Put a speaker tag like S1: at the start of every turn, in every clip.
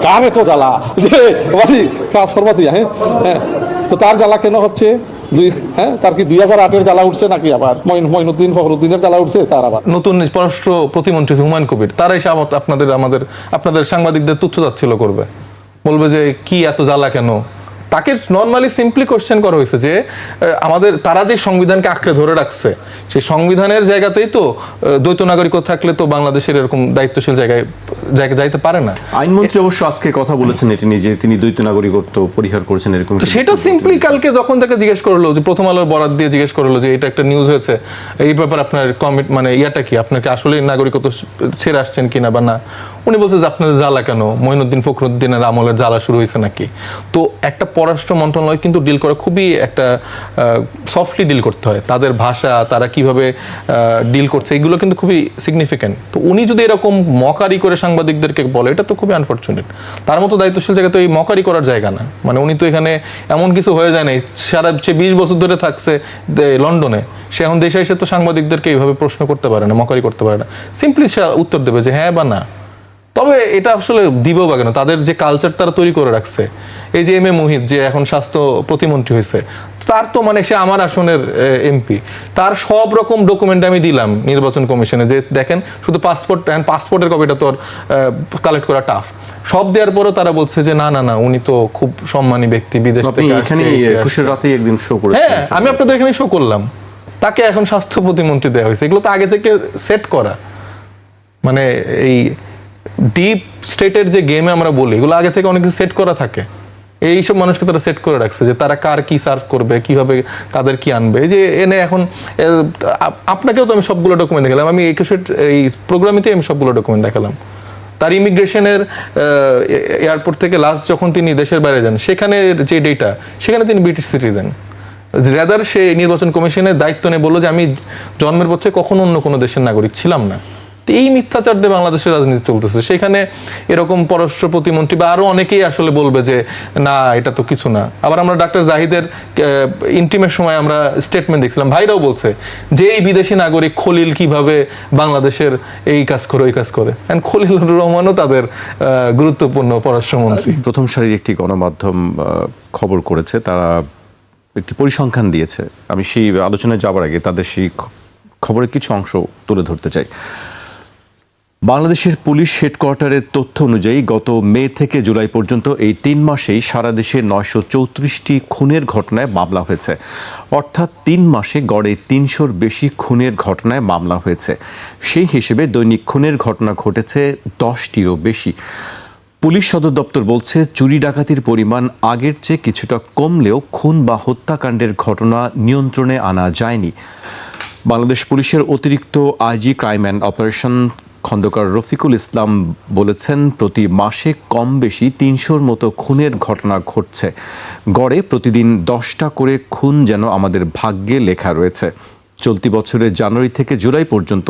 S1: কার এত জ্বালা যে মানে কাজ সর্বাতি হ্যাঁ হ্যাঁ, তো তার জ্বালা কেন হচ্ছে? তার কি 2008-এর জ্বালা উঠছে নাকি আবার মঈনুদ্দিন ফখরুদ্দিনের জ্বালা উঠছে? তার আবার
S2: নতুন পররাষ্ট্র প্রতিমন্ত্রী হুমায়ুন কবির, তারাই আপনাদের সাংবাদিকদের তুচ্ছতাচ্ছিল্য করবে, বলবে যে কি এত জ্বালা কেন। তাকে নর্মালি সিম্পলি কোশ্চেন করা হয়েছে যে তারা যে সংবিধানকে আঁকড়ে ধরে রাখছে, সেই সংবিধানের জায়গাতেই তো দ্বৈত নাগরিকত্ব থাকলে তো বাংলাদেশের এরকম দায়িত্বশীল জায়গায় যাইতে পারে না।
S3: আইনমন্ত্রী অবশ্য আজকে কথা বলেছেন এটি নিয়ে, যে তিনি দ্বৈত নাগরিকত্ব পরিহার করেছেন এরকম।
S2: সেটা সিম্পলি কালকে যখন তাকে জিজ্ঞেস করলো, যে প্রথম আলোর বরাত দিয়ে জিজ্ঞেস করলো যে এটা একটা নিউজ হয়েছে, এই ব্যাপারে আপনার মানে ইয়াটা কি, আপনাকে আসলে নাগরিকত্ব ছেড়ে আসছেন কিনা বা না, উনি বলছে যে আপনাদের জ্বালা কেন, মঈনুদ্দিন ফখরুদ্দিনের আমলের জ্বালা শুরু হয়েছে নাকি। তো একটা পররাষ্ট্র মন্ত্রণালয় কিন্তু ডিল করা খুবই একটা সফটলি ডিল করতে হয়, তাদের ভাষা, তারা কিভাবে ডিল করছে, এগুলো কিন্তু খুবই সিগনিফিক্যান্ট। তো উনি যদি এরকম মকারি করে সাংবাদিকদেরকে বলে, এটা তো খুবই আনফর্চুনেট। তার মতো দায়িত্বশীল জায়গা তো এই মকারি করার জায়গা না। মানে উনি তো এখানে এমন কিছু হয়ে যায় নাই, সে 20 বছর ধরে থাকছে লন্ডনে, সে এখন দেশে এসে তো সাংবাদিকদেরকে এইভাবে প্রশ্ন করতে পারে না, মকারি করতে পারে না। সিম্পলি সে উত্তর দেবে যে হ্যাঁ বা না। তবে এটা আসলে দিবেও বা কেন, তাদের যে কালচার তারা তৈরি করে রাখছে। এই যে এম এ মুহিত যে এখন স্বাস্থ্য প্রতিমন্ত্রী হয়েছে, তার তো মানে সে আমার আসনের এমপি, তার সব রকম ডকুমেন্ট আমি দিলাম নির্বাচন কমিশনে, যে দেখেন শুধু পাসপোর্টের কপিটা তো কালেক্ট করা টাফ, সব দেওয়ার পরও তারা বলছে যে না না না, উনি তো খুব সম্মানী ব্যক্তি, বিদেশ থেকে হ্যাঁ, আমি আপনাদের এখানে শো করলাম, তাকে এখন স্বাস্থ্য প্রতিমন্ত্রী দেওয়া হয়েছে। এগুলো তো আগে থেকে সেট করা, মানে এই ডিপ স্টেটের যে গেমে আমরা বলি, এগুলো আগে থেকে অনেক কিছু সেট করা থাকে। এইসব মানুষকে তারা সেট করে রাখছে যে তারা কার কি সার্ভ করবে, কিভাবে কাদের কি আনবে। এই যে এনে এখন আপনাকেও তো আমি সবগুলো ডকুমেন্ট দেখালাম, আমি এই প্রোগ্রামেতে আমি সবগুলো ডকুমেন্ট দেখালাম। তার ইমিগ্রেশনের এয়ারপোর্ট থেকে লাস্ট যখন তিনি দেশের বাইরে যান, সেখানে যে ডেটা, সেখানে তিনি ব্রিটিশ সিটিজেন। রেদার সে নির্বাচন কমিশনের দায়িত্ব নিয়ে বললো যে আমি জন্মের পর থেকে কখনো অন্য কোনো দেশের নাগরিক ছিলাম না। এই মিথ্যাচার দিয়ে বাংলাদেশের রাজনীতি চলতেছে। সেখানে এরকম পররাষ্ট্র প্রতিমন্ত্রী বা আরো অনেকেই আসলে বলবে যে না এটা তো কিছু না। আবার আমরা ডাক্তার জাহিদের ইন্টিমের সময় আমরা স্টেটমেন্ট দেখছিলাম, ভাইরাও বলছে যে এই বিদেশি নাগরিক খলিল কিভাবে বাংলাদেশের এই কাজ করে ওই কাজ করে। এন্ড খলিলুর রহমানও তাদের গুরুত্বপূর্ণ পররাষ্ট্রমন্ত্রী।
S3: প্রথম সারির একটি গণমাধ্যম খবর করেছে, তারা একটি পরিসংখ্যান দিয়েছে। আমি সেই আলোচনায় যাওয়ার আগে তাদের সেই খবরের কিছু অংশ তুলে ধরতে চাই। বাংলাদেশের পুলিশ হেডকোয়ার্টারের তথ্য অনুযায়ী গত মে থেকে জুলাই পর্যন্ত এই 3 মাসেই সারা দেশে 934টি খুনের ঘটনায় মামলা হয়েছে। অর্থাৎ 3 মাসে গড়ে 300-র বেশি খুনের ঘটনায় মামলা হয়েছে। সেই হিসেবে দৈনিক খুনের ঘটনা ঘটেছে 10টিরও বেশি। পুলিশ সদর দপ্তর বলছে চুরি ডাকাতির পরিমাণ আগের চেয়ে কিছুটা কমলেও খুন বা হত্যাকাণ্ডের ঘটনা নিয়ন্ত্রণে আনা যায়নি। বাংলাদেশ পুলিশের অতিরিক্ত IG crime and operation Khandaker Rafiqul Islam বলেছেন প্রতি মাসে কম বেশি 300-র মতো খুনের ঘটনা ঘটছে। গড়ে প্রতিদিন 10টা করে খুন যেন আমাদের ভাগ্যে লেখা রয়েছে। চলতি বছরের জানুয়ারি থেকে জুলাই পর্যন্ত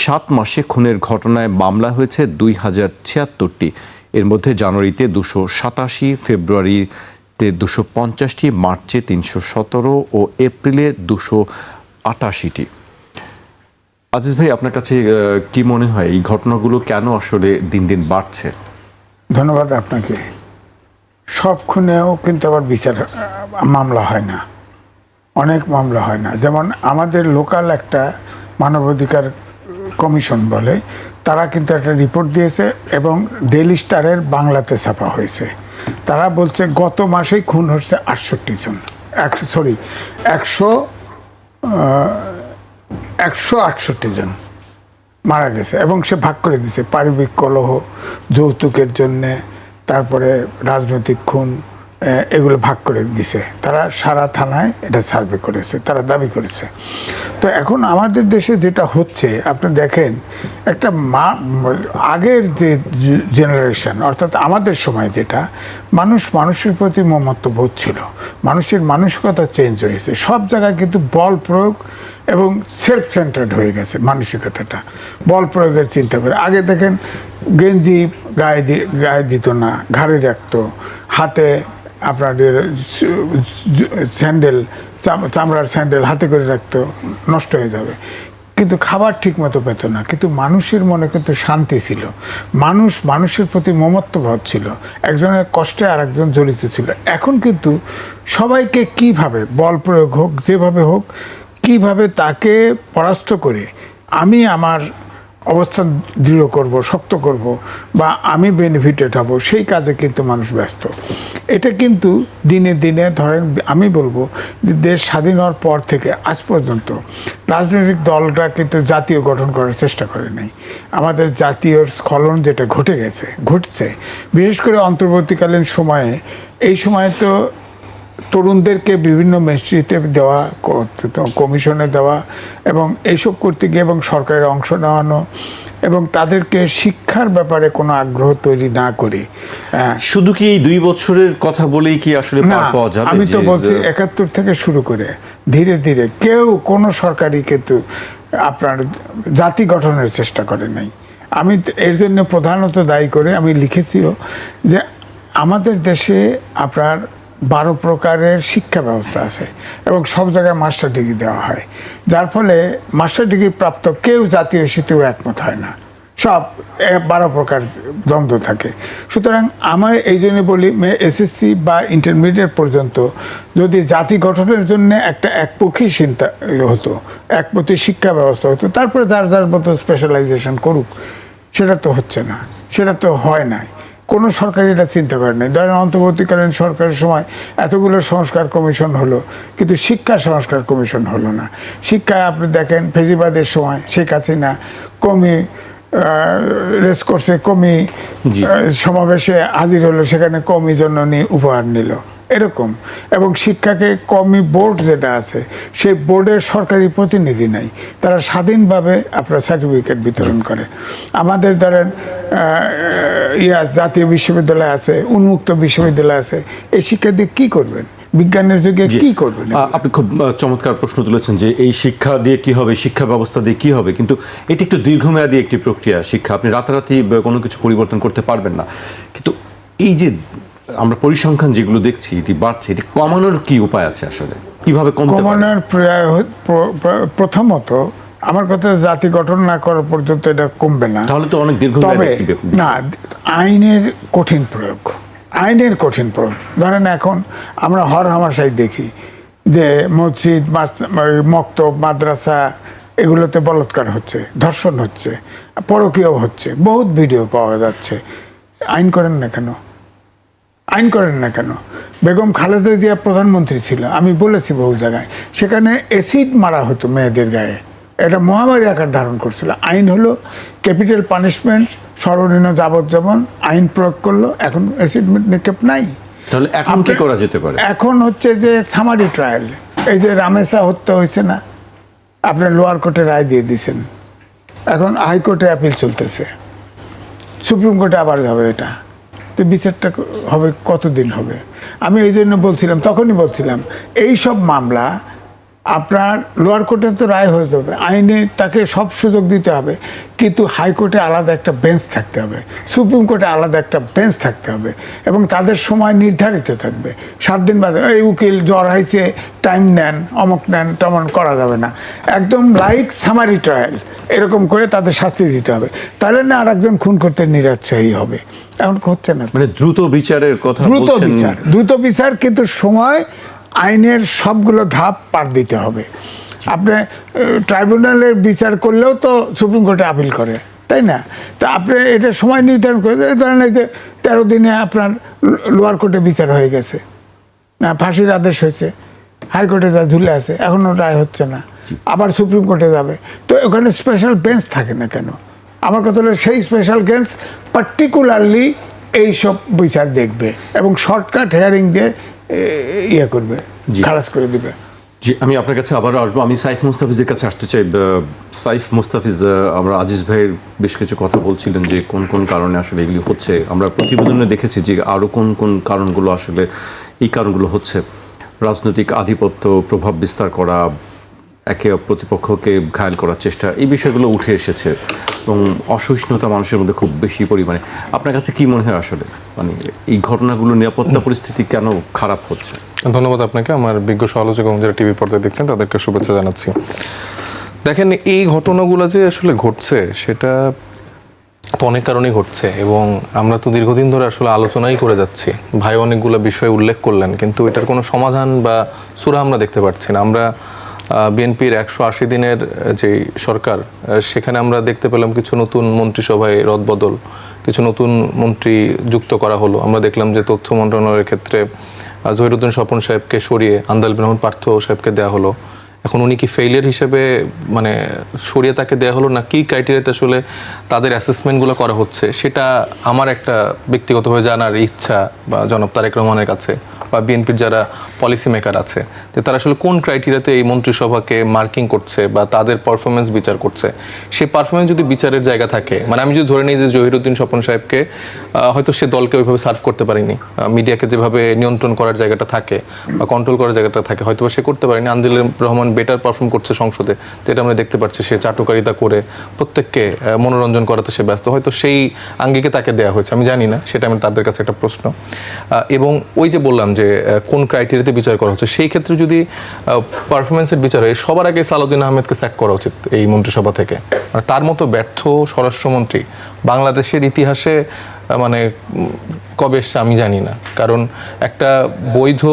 S3: 7 মাসে খুনের ঘটনায় মামলা হয়েছে 2076টি। এর মধ্যে জানুয়ারিতে 287, ফেব্রুয়ারিতে 250টি, মার্চে 317 ও এপ্রিলে 288টি। আজিজ ভাই, আপনার কাছে কি মনে হয় এই ঘটনাগুলো কেন আসলে দিন দিন বাড়ছে?
S4: ধন্যবাদ আপনাকে। সব খুনেও কিন্তু আবার বিচার মামলা হয় না, অনেক মামলা হয় না। যেমন আমাদের লোকাল একটা মানবাধিকার কমিশন বলে, তারা কিন্তু একটা রিপোর্ট দিয়েছে এবং ডেইলি স্টারের বাংলাতে ছাপা হয়েছে। তারা বলছে গত মাসেই খুন হচ্ছে 68 জন, 168 জন মারা গেছে। এবং সে ভাগ করে দিয়েছে পারিবারিক কলহ, যৌতুকের জন্যে, তারপরে রাজনৈতিক খুন, এগুলো ভাগ করে দিছে। তারা সারা থানায় এটা সার্ভে করেছে, তারা দাবি করেছে। তো এখন আমাদের দেশে যেটা হচ্ছে, আপনি দেখেন একটা আগের যে জেনারেশন, অর্থাৎ আমাদের সময় যেটা মানুষের প্রতি মমত্ববোধ ছিল, মানুষের মানসিকতা চেঞ্জ হয়েছে। সব জায়গায় কিন্তু বল প্রয়োগ এবং সেলফ সেন্টার্ড হয়ে গেছে মানসিকতাটা, বল প্রয়োগের চিন্তা করে। আগে দেখেন গেঞ্জি গায়ে দিত না, ঘাড়ে রাখতো, হাতে আপনার স্যান্ডেল, চামড়ার স্যান্ডেল হাতে করে রাখতো, নষ্ট হয়ে যাবে। কিন্তু খাবার ঠিক মতো পেত না, কিন্তু মানুষের মনে কিন্তু শান্তি ছিল, মানুষের প্রতি মমত্ববোধ ছিল, একজনের কষ্টে আর একজন জড়িত ছিল। এখন কিন্তু সবাইকে কিভাবে বল প্রয়োগ হোক, যেভাবে হোক, কিভাবে তাকে পরাস্ত করে আমি আমার অবস্থান দৃঢ় করব, শক্ত করব, বা আমি বেনিফিটেড হব, সেই কাজে কিন্তু মানুষ ব্যস্ত। এটা কিন্তু দিনে দিনে ধরেন আমি বলবো যে দেশ স্বাধীন হওয়ার পর থেকে আজ পর্যন্ত রাজনৈতিক দলটা কিন্তু জাতীয় গঠন করার চেষ্টা করে নাই। আমাদের জাতীয় স্খলন যেটা ঘটছে, বিশেষ করে অন্তর্বর্তীকালীন সময়ে, এই সময়ে তো তরুণদেরকে বিভিন্ন মিনিস্ট্রিতে দেওয়া, কমিশনে দেওয়া, এবং এইসব করতে গিয়ে এবং সরকারের অংশ নেওয়ানো, এবং তাদেরকে শিক্ষার ব্যাপারে কোনো আগ্রহ তৈরি না করে,
S3: শুধু কি এই 2 বছরের কথা বলেই কি আসলে পার পাওয়া যাবে?
S4: আমি তো বলছি 71 থেকে শুরু করে ধীরে ধীরে কোনো সরকারই কিন্তু আপনার জাতি গঠনের চেষ্টা করে নাই। আমি এর জন্য প্রধানত দায়ী করে আমি লিখেছিও যে আমাদের দেশে আপনার 12 প্রকারের শিক্ষা ব্যবস্থা আছে এবং সব জায়গায় মাস্টার ডিগ্রি দেওয়া হয়, যার ফলে মাস্টার ডিগ্রি প্রাপ্ত কেউ জাতীয় ইস্যুতেও একমত হয় না, সব 12 প্রকার দ্বন্দ্ব থাকে। সুতরাং আমার এই জন্য বলি এসএসসি বা ইন্টারমিডিয়েট পর্যন্ত যদি জাতি গঠনের জন্য একটা একপক্ষী চিন্তা হতো, একপক্ষী শিক্ষা ব্যবস্থা হতো, তারপরে যার মতো স্পেশালাইজেশন করুক, সেটা তো হচ্ছে না, সেটা তো হয় নাই, কোনো সরকার এটা চিন্তা করে নাই। ধরেন অন্তর্বর্তীকালীন সরকারের সময় এতগুলো সংস্কার কমিশন হলো, কিন্তু শিক্ষা সংস্কার কমিশন হলো না। শিক্ষায় আপনি দেখেন ফেজিবাদের সময় শেখ হাসিনা কমি রেস করছে, কমি সমাবেশে হাজির হলো, সেখানে কমি জন্য নিয়ে উপহার নিল, এরকম। এবং শিক্ষাকে কমি বোর্ড যেটা আছে, সেই বোর্ডের সরকারি প্রতিনিধি নাই, তারা স্বাধীনভাবে আপনার সার্টিফিকেট বিতরণ করে। আমাদের ধরেন জাতীয় বিশ্ববিদ্যালয় আছে, উন্মুক্ত বিশ্ববিদ্যালয় আছে, এই শিক্ষা দিয়ে কী করবেন? বিজ্ঞানের যুগে কি করবেন?
S3: আপনি খুব চমৎকার প্রশ্ন তুলেছেন যে এই শিক্ষা দিয়ে কি হবে, শিক্ষা ব্যবস্থা দিয়ে কি হবে, কিন্তু এটি একটু দীর্ঘমেয়াদী একটি প্রক্রিয়া। শিক্ষা আপনি রাতারাতি কোনো কিছু পরিবর্তন করতে পারবেন না, কিন্তু এই যে আমরা পরিসংখ্যান যেগুলো দেখছি এটি বাড়ছে, এটি কমানোর কি উপায় আছে আসলে? কিভাবে
S4: কমানোর প্রথমত আমার কথা, জাতি গঠন না করা পর্যন্ত এটা কমবে না।
S3: তাহলে তো অনেক দীর্ঘমেয়াদী
S4: না, আইনের কঠিন প্রয়োগ, আইনের কঠিন প্রয়োগ। ধরেন এখন আমরা হামেশাই দেখি যে মসজিদ, মক্তব, মাদ্রাসা এগুলোতে বলাৎকার হচ্ছে, ধর্ষণ হচ্ছে, পরকীয় হচ্ছে, বহুত ভিডিও পাওয়া যাচ্ছে। আইন করেন না কেন? আইন করেন না কেন? বেগম খালেদা জিয়া প্রধানমন্ত্রী ছিল, আমি বলেছি বহু জায়গায়, সেখানে অ্যাসিড মারা হতো মেয়েদের গায়ে, এটা মহামারী আকার ধারণ করছিল। আইন হলো ক্যাপিটাল পানিশমেন্ট, সর্বনিম্ন যাবজ্জীবন, আইন প্রয়োগ করলো, এখন অ্যাসিড নিক্ষেপ নাই।
S3: তাহলে এখন কি করা যেতে পারে?
S4: এখন হচ্ছে যে সামারি ট্রায়াল, এই যে রামেসা হত্যা হয়েছে না, আপনার লোয়ার কোর্টে রায় দিয়ে দিয়েছেন, এখন হাইকোর্টে অ্যাপিল চলতেছে, সুপ্রিম কোর্টে আবার যাবে, এটা তো বিচারটা হবে কতদিন হবে? আমি এই জন্য বলছিলাম, তখনই বলছিলাম, এই সব মামলা আপনার লোয়ার কোর্টে তো রায় হয়ে যাবে, আইনে তাকে সব সুযোগ দিতে হবে, কিন্তু হাইকোর্টে আলাদা একটা বেঞ্চ থাকতে হবে, সুপ্রিম কোর্টে আলাদা একটা বেঞ্চ থাকতে হবে, এবং তাদের সময় নির্ধারিত থাকবে। 7 দিন বাদে এই উকিল জ্বর হয়েছে, টাইম নেন, অমক নেন, তেমন করা যাবে না। একদম লাইক সামারি ট্রায়াল এরকম করে তাদের শাস্তি দিতে হবে, তাহলে না আর একজন খুন করতে নিরুৎসাহী হবে। এখন হচ্ছে না,
S3: মানে দ্রুত বিচারের কথা,
S4: দ্রুত বিচার, কিন্তু সময় আইনের সবগুলো ধাপ পার দিতে হবে। আপনি ট্রাইব্যুনালের বিচার করলেও তো সুপ্রিম কোর্টে আপিল করে, তাই না? তো আপনি এটা সময় নির্ধারণ করে, এই ধরনের যে 13 দিনে আপনার লোয়ার কোর্টে বিচার হয়ে গেছে, না ফাঁসির আদেশ হয়েছে, হাইকোর্টে যা ঝুলে আছে, এখনও রায় হচ্ছে না, আবার সুপ্রিম কোর্টে যাবে, তো ওখানে স্পেশাল বেঞ্চ থাকে না কেন? আমার কথা হলো সেই স্পেশাল বেঞ্চ পার্টিকুলারলি এইসব বিচার দেখবে এবং শর্টকাট হিয়ারিং দিয়ে ইয়ে করবে, খালাস করে দিবে।
S3: জি, আমি আপনার কাছে আবারও আসবো। আমি সাইফ মুস্তাফিজের কাছে আসতে চাই। সাইফ মুস্তাফিজ, আমরা আজিজ ভাইয়ের বেশ কিছু কথা বলছিলেন যে কোন কোন কারণে আসলে এগুলি হচ্ছে। আমরা প্রতিবেদনে দেখেছি যে আরও কোন কোন কারণগুলো আসলে এই কারণগুলো হচ্ছে। রাজনৈতিক আধিপত্য, প্রভাব বিস্তার করা, একে প্রতিপক্ষকে ঘায়েল করার চেষ্টা, এই বিষয়গুলো উঠে এসেছে এবং অসহিষ্ণুতা মানুষের মধ্যে খুব বেশি পরিমাণে। আপনার কাছে কি মনে হয় আসলে মানে এই ঘটনাগুলো নিরাপত্তা পরিস্থিতি কেন খারাপ হচ্ছে?
S2: ধন্যবাদ আপনাকে। আমার বিজ্ঞ সমালোচক এবং যারা টিভি পর্দায় দেখছেন তাদেরকে শুভেচ্ছা জানাচ্ছি। দেখেন, এই ঘটনাগুলো যে আসলে ঘটছে সেটা তো অনেক কারণেই ঘটছে, এবং আমরা তো দীর্ঘদিন ধরে আসলে আলোচনাই করে যাচ্ছি। ভাই অনেকগুলো বিষয় উল্লেখ করলেন, কিন্তু এটার কোনো সমাধান বা সূরা আমরা দেখতে পাচ্ছি না। আমরা বিএনপির 180 দিনের যে সরকার, সেখানে আমরা দেখতে পেলাম কিছু নতুন মন্ত্রিসভায় রদবদল, কিছু নতুন মন্ত্রী যুক্ত করা হলো। আমরা দেখলাম যে তথ্য মন্ত্রণালয়ের ক্ষেত্রে জহিরুদ্দিন স্বপন সাহেবকে সরিয়ে আন্দাল রহমান পার্থ সাহেবকে দেওয়া হলো। এখন উনি কি ফেইলিয়ার হিসেবে মানে সরিয়ে তাকে দেওয়া হলো, না কি ক্রাইটেরিয়াতে আসলে তাদের অ্যাসেসমেন্টগুলো করা হচ্ছে, সেটা আমার একটা ব্যক্তিগতভাবে জানার ইচ্ছা, বা জনাব তারেক রহমানের কাছে বা বিএনপির যারা পলিসি মেকার আছে, যে তারা আসলে কোন ক্রাইটেরিয়াতে এই মন্ত্রিসভাকে মার্কিং করছে বা তাদের পারফরমেন্স বিচার করছে। সেই পারফরমেন্স যদি বিচারের জায়গা থাকে, মানে আমি যদি ধরে নিই যে জহিরুদ্দিন স্বপন সাহেবকে হয়তো সে দলকে ওইভাবে সার্ভ করতে পারেনি, মিডিয়াকে যেভাবে নিয়ন্ত্রণ করার জায়গাটা থাকে বা কন্ট্রোল করার জায়গাটা থাকে হয়তো সে করতে পারেনি। আন্দিল রহমান বেটার পারফর্ম করছে সংসদে, যেটা আমরা দেখতে পাচ্ছি। সে চাটুকারিতা করে প্রত্যেককে মনোরঞ্জন করাতে সে ব্যস্ত, হয়তো সেই আঙ্গিকে তাকে দেওয়া হয়েছে, আমি জানি না, সেটা আমি তাদের কাছে একটা প্রশ্ন। এবং ওই যে বললাম যে কোন ক্রাইটেরিয়াতে বিচার করা হচ্ছে, সেই ক্ষেত্রে যদি পারফরমেন্সের বিচার হয়, সবার আগে সালাউদ্দিন আহমেদকে স্যাক করা উচিত এই মন্ত্রিসভা থেকে। মানে তার মতো ব্যর্থ স্বরাষ্ট্রমন্ত্রী বাংলাদেশের ইতিহাসে মানে কবে এসছে আমি জানি না। কারণ একটা বৈধ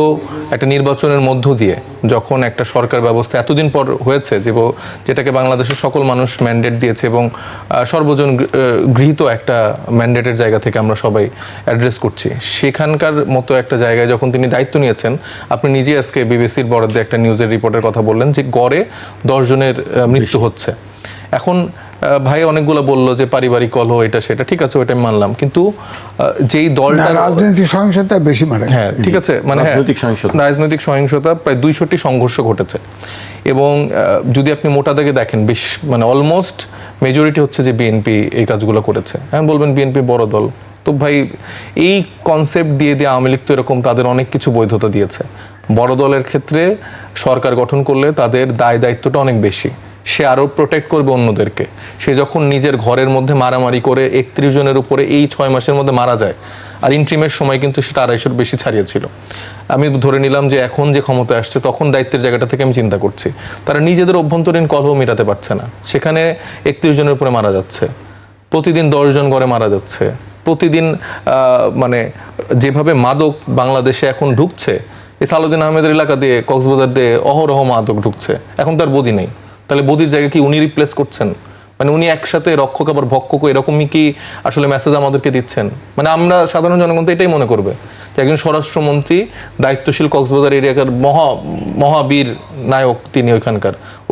S2: একটা নির্বাচনের মধ্য দিয়ে যখন একটা সরকার ব্যবস্থা এতদিন পর হয়েছে, যেটাকে বাংলাদেশের সকল মানুষ ম্যান্ডেট দিয়েছে, এবং সর্বজন গৃহীত একটা ম্যান্ডেটের জায়গা থেকে আমরা সবাই অ্যাড্রেস করছি, সেখানকার মতো একটা জায়গায় যখন তিনি দায়িত্ব নিয়েছেন, আপনি নিজে আজকে বিবিসির বরাদ্দে একটা নিউজের রিপোর্টের কথা বললেন যে গড়ে 10 জনের মৃত্যু হচ্ছে। এখন ভাই অনেকগুলো বললো যে পারিবারিক কলহ, এটা সেটা, ঠিক আছে, ওইটা আমি মানলাম, কিন্তু যেই দলটা
S4: রাজনৈতিক সহিংসতা বেশি মারা গেছে।
S2: হ্যাঁ ঠিক আছে, মানে রাজনৈতিক সহিংসতা প্রায় 200টি সংঘর্ষ ঘটেছে। এবং যদি আপনি মোটা দাগে দেখেন, বেশ মানে অলমোস্ট মেজরিটি হচ্ছে যে বিএনপি এই কাজগুলো করেছে। এখন বলবেন বিএনপি বড় দল, তো ভাই এই কনসেপ্ট দিয়ে আওয়ামী লীগ তো এরকম তাদের অনেক কিছু বৈধতা দিয়েছে। বড় দলের ক্ষেত্রে সরকার গঠন করলে তাদের দায় দায়িত্বটা অনেক বেশি, সে আরও প্রোটেক্ট করবে অন্যদেরকে। সে যখন নিজের ঘরের মধ্যে মারামারি করে 31 জনের উপরে এই 6 মাসের মধ্যে মারা যায়, আর ইন্ট্রিমের সময় কিন্তু সেটা 250-র বেশি ছাড়িয়েছিল। আমি ধরে নিলাম যে এখন যে ক্ষমতা আসছে, তখন দায়িত্বের জায়গাটা থেকে আমি চিন্তা করছি, তারা নিজেদের অভ্যন্তরীণ কলহ মেটাতে পারছে না। সেখানে 31 জনের উপরে মারা যাচ্ছে, প্রতিদিন 10 জন করে মারা যাচ্ছে, প্রতিদিন মানে যেভাবে মাদক বাংলাদেশে এখন ঢুকছে, এই সালাউদ্দিন আহমেদের এলাকা দিয়ে, কক্সবাজার দিয়ে অহরহ মাদক ঢুকছে। এখন তার বদি নেই, তাহলে বদির জায়গায় কি উনি রিপ্লেস করছেন? মানে উনি একসাথে রক্ষক আবার ভক্ষক, এরকমই কি আসলে মেসেজ আমাদেরকে দিচ্ছেন? মানে আমরা সাধারণ জনগণ তো এটাই মনে করবে যে একজন স্বরাষ্ট্রমন্ত্রী, দায়িত্বশীল কক্সবাজার এরিয়াকার মহাবীর নায়ক তিনি,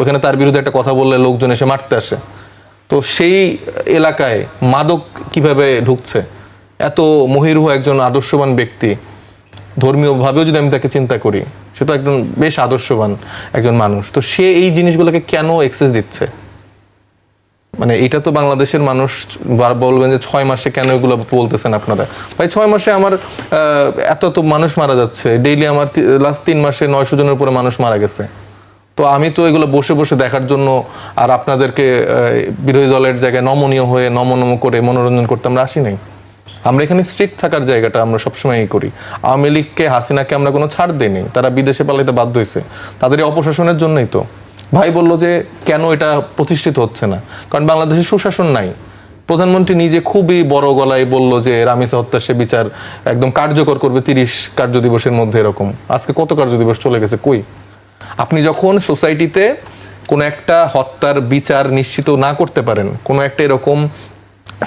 S2: ওইখানে তার বিরুদ্ধে একটা কথা বললে লোকজন এসে মারতে আসে। তো সেই এলাকায় মাদক কিভাবে ঢুকছে? এত মহিরুহ একজন আদর্শবান ব্যক্তি, ধর্মীয়ভাবেও যদি আমি তাকে চিন্তা করি, সে তো একজন বেশ আদর্শবান একজন মানুষ, তো সে এই জিনিসগুলোকে কেন এক্সেস দিচ্ছে? মানে এটা তো বাংলাদেশের মানুষ বলবেন যে 6 মাসে কেন এগুলো বলতেছেন আপনারা? ভাই 6 মাসে আমার এত মানুষ মারা যাচ্ছে, ডেইলি আমার লাস্ট 3 মাসে 900 জনের উপরে মানুষ মারা গেছে। তো আমি তো এগুলো বসে বসে দেখার জন্য আর আপনাদেরকে বিরোধী দলের জায়গায় নমনীয় হয়ে নম করে মনোরঞ্জন করতে আমরা আসি নাই। আমরা এখানে স্ট্রিক্ট থাকার জায়গাটা আমরা সবসময়ই করি। আওয়ামী লীগকে, হাসিনাকে আমরা কোনো ছাড় দিইনি, তারা বিদেশে পালাইতে বাধ্য হয়েছে, তাদের এই অপশাসনের জন্যই তো। ভাই বলল যে কেন এটা প্রতিষ্ঠিত হচ্ছে না, কারণ বাংলাদেশে সুশাসন নাই। প্রধানমন্ত্রী নিজে খুবই বড় গলায় বলল যে রামিসা হত্যার সে বিচার একদম কার্যকর করবে 30 কার্যদিবসের মধ্যে। এরকম আজকে কত কার্যদিবস চলে গেছে, কই? আপনি যখন সোসাইটিতে কোনো একটা হত্যার বিচার নিশ্চিত না করতে পারেন, কোনো একটা এরকম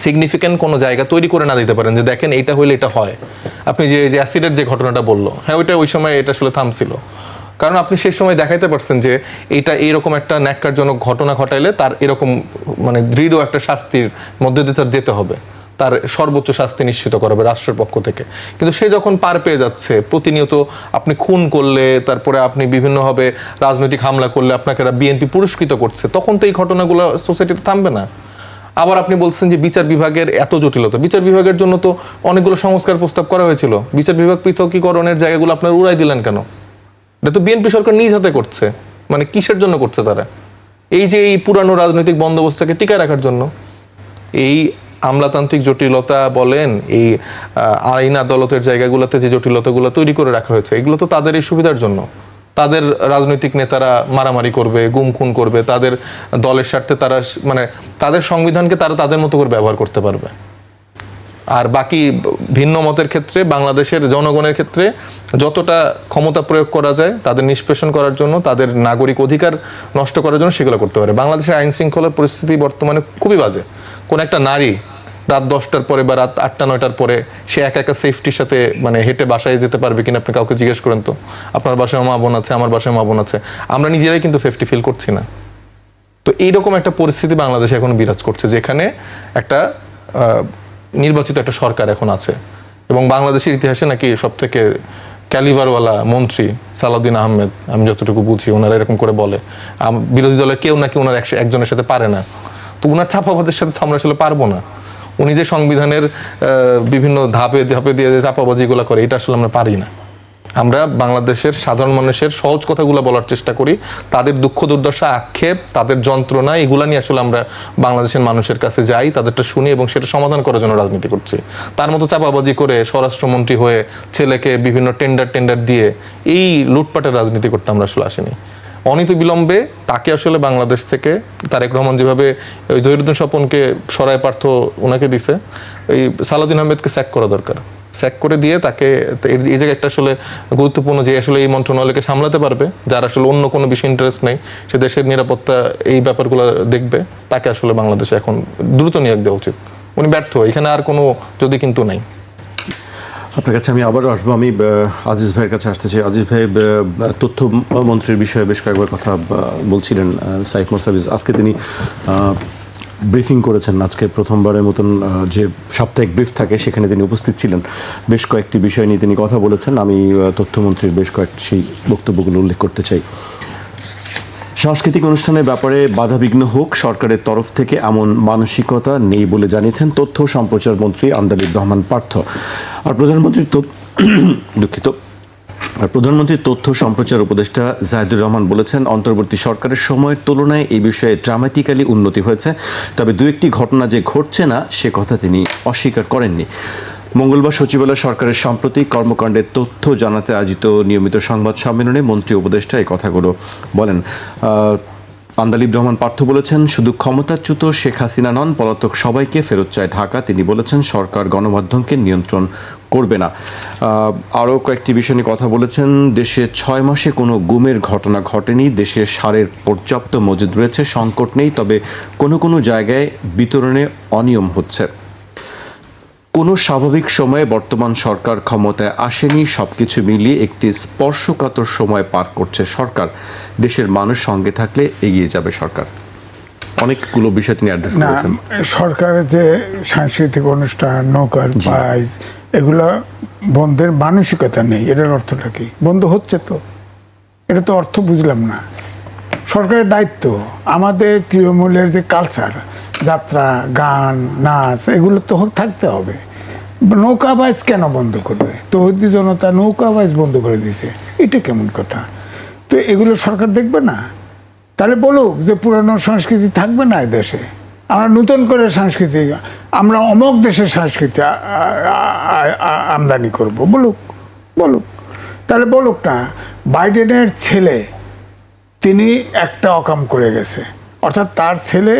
S2: সিগনিফিক্যান্ট কোনো জায়গা তৈরি করে না দিতে পারেন যে দেখেন এইটা হইলে এটা হয়। আপনি যে অ্যাসিডের যে ঘটনাটা বললো, হ্যাঁ ওইটা ওই সময় এটা আসলে থামছিল, কারণ আপনি সেই সময় দেখাইতে পারছেন যে এইটা এইরকম একটা ন্যাক্কারজনক ঘটনা ঘটাইলে তার এরকম মানে দৃঢ় একটা শাস্তির মধ্যে দিয়ে তার যেতে হবে, তার সর্বোচ্চ শাস্তি নিশ্চিত করা হবে রাষ্ট্রের পক্ষ থেকে। কিন্তু সে যখন পার পেয়ে যাচ্ছে, প্রতিনিয়ত আপনি খুন করলে, তারপরে আপনি বিভিন্নভাবে রাজনৈতিক হামলা করলে আপনাকে বিএনপি পুরস্কৃত করছে, তখন তো এই ঘটনাগুলো সোসাইটিতে থামবে না। আবার আপনি বলছেন যে বিচার বিভাগের এত জটিলতা, বিচার বিভাগের জন্য তো অনেকগুলো সংস্কার প্রস্তাব করা হয়েছিল, বিচার বিভাগ পৃথকীকরণের জায়গাগুলো আপনার উড়াই দিলেন কেন? এটা তো বিএনপি সরকার নিজ হাতে করছে। মানে কিসের জন্য করছে তারা? এই যে এই পুরানো রাজনৈতিক বন্দোবস্তকে টিকায় রাখার জন্য। এই আমলাতান্ত্রিক জটিলতা বলেন, এই আইন আদালতের জায়গাগুলোতে যে জটিলতাগুলো তৈরি করে রাখা হয়েছে, এগুলো তো তাদের এই সুবিধার জন্য। তাদের রাজনৈতিক নেতারা মারামারি করবে, গুম খুন করবে, তাদের দলের স্বার্থে তারা মানে তাদের সংবিধানকে তারা তাদের মতো করে ব্যবহার করতে পারবে। আর বাকি ভিন্ন মতের ক্ষেত্রে বাংলাদেশের জনগণের ক্ষেত্রে যতটা ক্ষমতা প্রয়োগ করা যায় তাদের নিষ্পেষণ করার জন্য, তাদের নাগরিক অধিকার নষ্ট করার জন্য সেগুলো করতে পারে। বাংলাদেশের আইন শৃঙ্খলার পরিস্থিতি বর্তমানে খুবই বাজে। কোন একটা নারী রাত 10টার পরে বা রাত 8টা 9টার পরে সে একা একা সেফটির সাথে মানে হেঁটে বাসায় যেতে পারবে কিনা আপনি কাউকে জিজ্ঞেস করেন তো। আপনার বাসায় মা বোন আছে, আমার বাসায় মা বোন আছে, আমরা নিজেরাই কিন্তু সেফটি ফিল করছি না। তো এইরকম একটা পরিস্থিতি বাংলাদেশে এখন বিরাজ করছে, যেখানে একটা নির্বাচিত একটা সরকার এখন আছে এবং বাংলাদেশের ইতিহাসে নাকি সব থেকে ক্যালিভারওয়ালা মন্ত্রী সালাউদ্দিন আহমেদ, আমি যতটুকু বুঝি ওনারা এরকম করে বলে। বিরোধী দলের কেউ নাকি ওনার একজনের সাথে পারে না। তো ওনার চাপাবাজের সাথে তো আমরা আসলে পারবো না। উনি যে সংবিধানের বিভিন্ন ধাপে ধাপে দিয়ে যে চাপাবাজিগুলো করে, এটা আসলে আমরা পারি না। আমরা বাংলাদেশের সাধারণ মানুষের সহজ কথাগুলো বলার চেষ্টা করি, তাদের দুঃখ দুর্দশা, আক্ষেপ, তাদের যন্ত্রণা, এগুলা নিয়ে আসলে আমরা বাংলাদেশের মানুষের কাছে যাই, তাদেরটা শুনি এবং সেটা সমাধান করার জন্য রাজনীতি করছি। তার মতো চাপাবাজি করে স্বরাষ্ট্রমন্ত্রী হয়ে ছেলেকে বিভিন্ন টেন্ডার দিয়ে এই লুটপাটের রাজনীতি করতে আমরা আসলে আসিনি। অনীত বিলম্বে তাকে আসলে বাংলাদেশ থেকে তারেক রহমান যেভাবে ওই জহিরুদ্দিন স্বপনকে সরায় পার্থ ওনাকে দিছে, এই সালাউদ্দিন আহমেদকে স্যাক করা দরকার। স্যাক করে দিয়ে তাকে এই জায়গায় একটা আসলে গুরুত্বপূর্ণ যে আসলে এই মন্ত্রণালয়কে সামলাতে পারবে, যার আসলে অন্য কোনো বিষয় ইন্টারেস্ট নেই, সে দেশের নিরাপত্তা এই ব্যাপারগুলো দেখবে, তাকে আসলে বাংলাদেশে এখন দ্রুত নিয়োগ দেওয়া উচিত। উনি ব্যর্থ, এখানে আর কোনো যদি কিন্তু নাই।
S3: আপনার কাছে আমি আবারও আসবো। আমি আজিজ ভাইয়ের কাছে আসতে চাই। আজিজ ভাই, তথ্যমন্ত্রীর বিষয়ে বেশ কয়েকবার কথা বলছিলেন সাইফ মোস্তাফিজ। আজকে তিনি ব্রিফিং করেছেন, আজকে প্রথমবারের মতন যে সাপ্তাহিক ব্রিফ থাকে সেখানে তিনি উপস্থিত ছিলেন। বেশ কয়েকটি বিষয় নিয়ে তিনি কথা বলেছেন। আমি তথ্যমন্ত্রীর বেশ কয়েকটি সেই বক্তব্যগুলো উল্লেখ করতে চাই। সাংস্কৃতিক অনুষ্ঠানের ব্যাপারে বাধাবিঘ্ন হোক, সরকারের তরফ থেকে এমন মানসিকতা নেই বলে জানিয়েছেন তথ্য সম্প্রচার মন্ত্রী আন্দালিব রহমান পার্থ। আর প্রধানমন্ত্রীর তথ্য সম্প্রচার উপদেষ্টা জাহিদুর রহমান বলেছেন, অন্তর্বর্তী সরকারের সময়ের তুলনায় এই বিষয়ে ড্রামাটিক্যালি উন্নতি হয়েছে, তবে দু একটি ঘটনা যে ঘটছে না সে কথা তিনি অস্বীকার করেননি। মঙ্গলবার সচিবালয় সরকারের সাম্প্রতিক কর্মকাণ্ডের তথ্য জানাতে আয়োজিত নিয়মিত সংবাদ সম্মেলনে মন্ত্রী উপদেষ্টা এই কথাগুলো বলেন। আন্দালিব রহমান পার্থ বলেছেন, শুধু ক্ষমতাচ্যুত শেখ হাসিনা নন, পলাতক সবাইকে ফেরত চায় ঢাকা। তিনি বলেছেন, সরকার গণমাধ্যমকে নিয়ন্ত্রণ করবে না। আরও কয়েকটি বিষয় নিয়ে কথা বলেছেন। দেশে 6 মাসে কোনো গুমের ঘটনা ঘটেনি, দেশে সারের পর্যাপ্ত মজুদ রয়েছে, সংকট নেই, তবে কোনো জায়গায় বিতরণে অনিয়ম হচ্ছে। কোনো স্বাভাবিক সময়ে বর্তমান সরকার ক্ষমতায় আসেনি, সবকিছু মিলিয়ে একটি স্পর্শকাতর সময় পার করছে সরকার। দেশের মানুষ সঙ্গে থাকলে এগিয়ে যাবে সরকার। অনেকগুলো বিষয় তিনি অ্যাড্রেস করেছেন।
S4: সরকারের যে সাংস্কৃতিক অনুষ্ঠান, নৌকার প্রাইজ, এগুলো বন্ধের মানসিকতা নেই। এটার অর্থটা কি? বন্ধ হচ্ছে তো, এটা তো অর্থ বুঝলাম না। সরকারের দায়িত্ব আমাদের তৃণমূলের যে কালচার, যাত্রা, গান, নাচ, এগুলো তো থাকতে হবে। নৌকাবাজ কেন বন্ধ করবে? তৌহিদি জনতা নৌকাবাজ বন্ধ করে দিয়েছে, এটা কেমন কথা? তো এগুলো সরকার দেখবে না? তাহলে বলুক যে পুরানো সংস্কৃতি থাকবে না এই দেশে, আমরা নতুন করে সংস্কৃতি, আমরা অমুক দেশের সংস্কৃতি আমদানি করব, বলুক। তাহলে বলুক না, বাইডেনের ছেলে তিনি একটা অকাম করে গেছে, অর্থাৎ তার ছেলে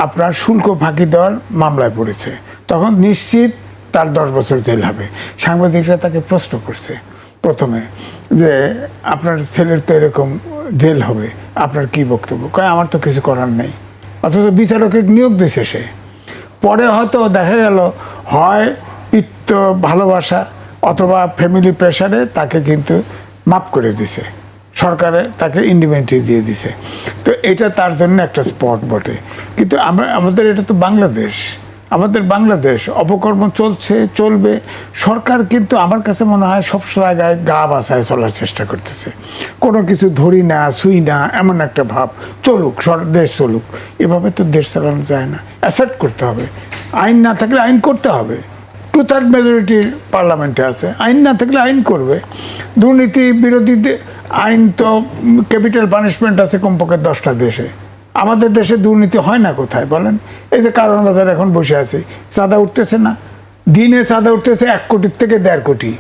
S4: আপনার শুল্ক ফাঁকি দেওয়ার মামলায় পড়েছে, তখন নিশ্চিত তার 10 বছর জেল হবে। সাংবাদিকরা তাকে প্রশ্ন করছে প্রথমে যে আপনার ছেলের তো এরকম জেল হবে, আপনার কি বক্তব্য? কয় আমার তো কিছু করার নেই। অথচ বিচারকে নিয়োগ দিয়েছে সে। পরে হয়তো দেখা গেল হয় পিত্ত ভালোবাসা অথবা ফ্যামিলি প্রেশারে তাকে কিন্তু মাফ করে দিছে, সরকারে তাকে ইন্ডিপেন্ডেন্ট দিয়ে দিছে। তো এটা তার জন্য একটা স্পট বটে। কিন্তু আমাদের এটা তো আমাদের বাংলাদেশ অপকর্ম চলবে। সরকার কিন্তু আমার কাছে মনে হয় সব জায়গায় গা বাছায় চলার চেষ্টা করতেছে। কোনো কিছু ধরি না, ছুঁই না, এমন একটা ভাব। চলুক, দেশ চলুক। এভাবে তো দেশ চালানো যায় না। অ্যাসেপ্ট করতে হবে। আইন না থাকলে আইন করতে হবে। 2/3 মেজরিটি পার্লামেন্টে আছে, আইন না থাকলে আইন করবে। দুর্নীতি বিরোধী আইন তো ক্যাপিটাল পানিশমেন্ট আছে কমপক্ষে 10টা দেশে। আমাদের দেশে দুর্নীতি হয় না কোথায় বলেন? এই যে কারণ বাজার এখন বসে আছে, চাঁদা উঠতেছে না, দিনে চাঁদা উঠতেছে 1 কোটির থেকে 1.5 কোটি।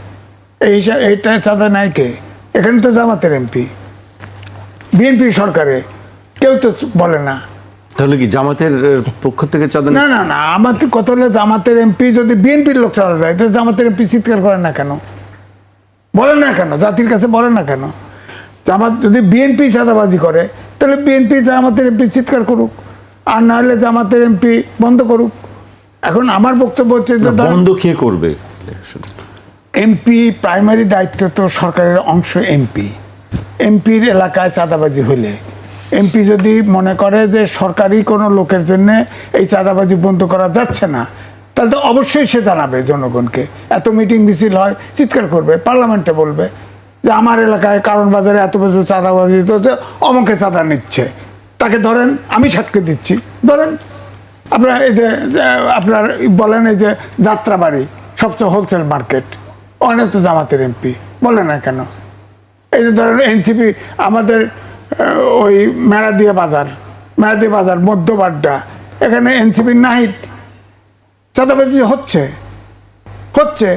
S4: এইটা চাঁদা নাই কে? এখানে তো জামাতের এমপি, বিএনপি সরকারে কেউ তো বলে না।
S3: তাহলে কি জামাতের পক্ষ থেকে চাঁদা
S4: না না না, আমাদের কথা হলো জামাতের এমপি যদি বিএনপির লোক চাঁদা দেয়, তাহলে জামাতের এমপি চিৎকার করেন না কেন, বলেন না কেন, জাতির কাছে বলেন না কেন? জামাত যদি বিএনপি চাঁদাবাজি করে, তাহলে বিএনপি জামাতের এমপি চিৎকার করুক, আর না হলে জামাতের এমপি বন্ধ করুক। এখন আমার বক্তব্য হচ্ছে যে
S3: বন্ধ কে করবে?
S4: এমপি প্রাইমারি দায়িত্ব তো সরকারের অংশ। এমপির এলাকায় চাঁদাবাজি হলে এমপি যদি মনে করে যে সরকারি কোনো লোকের জন্য এই চাঁদাবাজি বন্ধ করা যাচ্ছে না, তাহলে তো অবশ্যই সে জানাবে জনগণকে। এত মিটিং মিছিল হয়, চিৎকার করবে, পার্লামেন্টে বলবে যে আমার এলাকায় কারণ বাজারে এত বছর চাঁদাবাজি তো অমুকে চাঁদা নিচ্ছে, তাকে ধরেন, আমি সাক্ষী দিচ্ছি, ধরেন। আপনার এই যে আপনার বলেন এই যে যাত্রাবাড়ি সবচেয়ে হোলসেল মার্কেট, অনেক তো জামাতের এমপি, বলে না কেন? এই যে ধরেন এনসিপি আমাদের ওই মেরাদিয়া বাজার মধ্যবাড্ডা, এখানে এনসিপির নাহিদ চাঁদাবাজি হচ্ছে।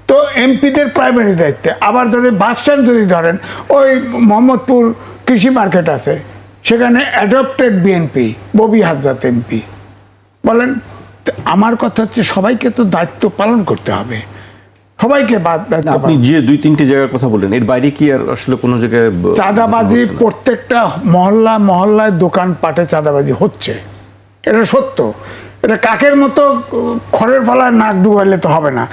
S4: তো এমপিদের প্রাইমারি দায়িত্বে। আবার যদি বাস স্ট্যান্ড যদি ধরেন, ওই মোহাম্মদপুর কৃষি মার্কেট আছে, সেখানে অ্যাডপ্টেড বিএনপি ববি হাজরাত এমপি, বলেন। আমার কথা হচ্ছে সবাইকে তো দায়িত্ব পালন করতে হবে, সবাইকে
S3: আপনি যে 2-3টি জায়গার কথা বললেন, এর বাইরে কি আর আসলে কোনো জায়গায়
S4: চাঁদাবাজি প্রত্যেকটা মহল্লায় দোকানপাটে চাঁদাবাজি হচ্ছে, এটা সত্য। এটা কাকের মতো খড়ের ফালায় নাক ডুবাইলে তো হবে না।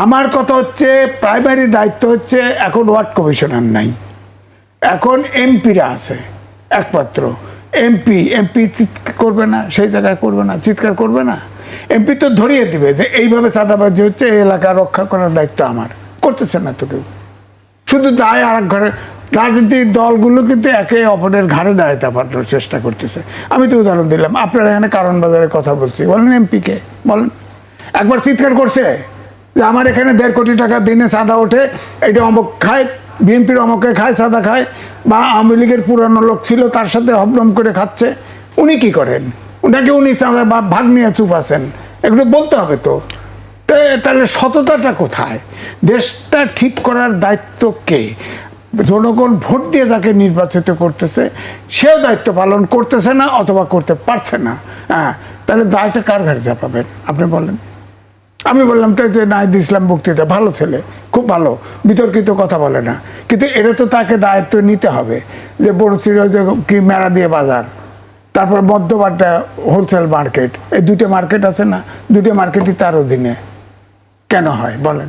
S4: আমার কথা হচ্ছে প্রাইমারি দায়িত্ব হচ্ছে, এখন ওয়ার্ড কমিশনার নাই, এখন এমপিরা আছে একমাত্র। এমপি করবে না, সেই জায়গায় করবে না, চিৎকার করবে না। এমপি তো ধরিয়ে দিবে যে এইভাবে চাঁদাবাজি হচ্ছে, এই এলাকা রক্ষা করার দায়িত্ব আমার, করতেছে না তো কেউ। শুধু দায় আর এক ঘরে। রাজনৈতিক দলগুলো কিন্তু একে অপরের ঘাড়ে দায় চাপানোর চেষ্টা করতেছে। আমি তো উদাহরণ দিলাম, আপনারা এখানে কারণ বাজারের কথা বলছি, বলেন এমপিকে বলেন, একবার চিৎকার করছে যে আমার এখানে 1.5 কোটি টাকা দিনে চাঁদা ওঠে, এটা অমুক খায়, বিএনপির অমুকে খায়, চাঁদা খায়, বা আওয়ামী লীগের পুরানো লোক ছিল তার সাথে হবলম করে খাচ্ছে। উনি কি করেন? ওনাকে উনি চাঁদা বা ভাগ নিয়ে চুপ আছেন, এগুলো বলতে হবে তো। তাহলে সততাটা কোথায়? দেশটা ঠিক করার দায়িত্ব কে? জনগণ ভোট দিয়ে যাকে নির্বাচিত করতেছে, সেও দায়িত্ব পালন করতেছে না অথবা করতে পারছে না। হ্যাঁ, তাহলে দায়টা কার ঘাড়ে চাপাবেন আপনি বলেন? আমি বললাম তো যে নাহিদ ইসলাম বক্তৃতা, ভালো ছেলে, খুব ভালো, বিতর্কিত কথা বলে না, কিন্তু এটা তো তাকে দায়িত্ব নিতে হবে যে বড়চির কি মেরাদিয়া বাজার, তারপর মধ্যবাড্ডা হোলসেল মার্কেট, এই 2টে মার্কেট আছে না, 2টে মার্কেটই তার অধীনে। কেন হয় বলেন?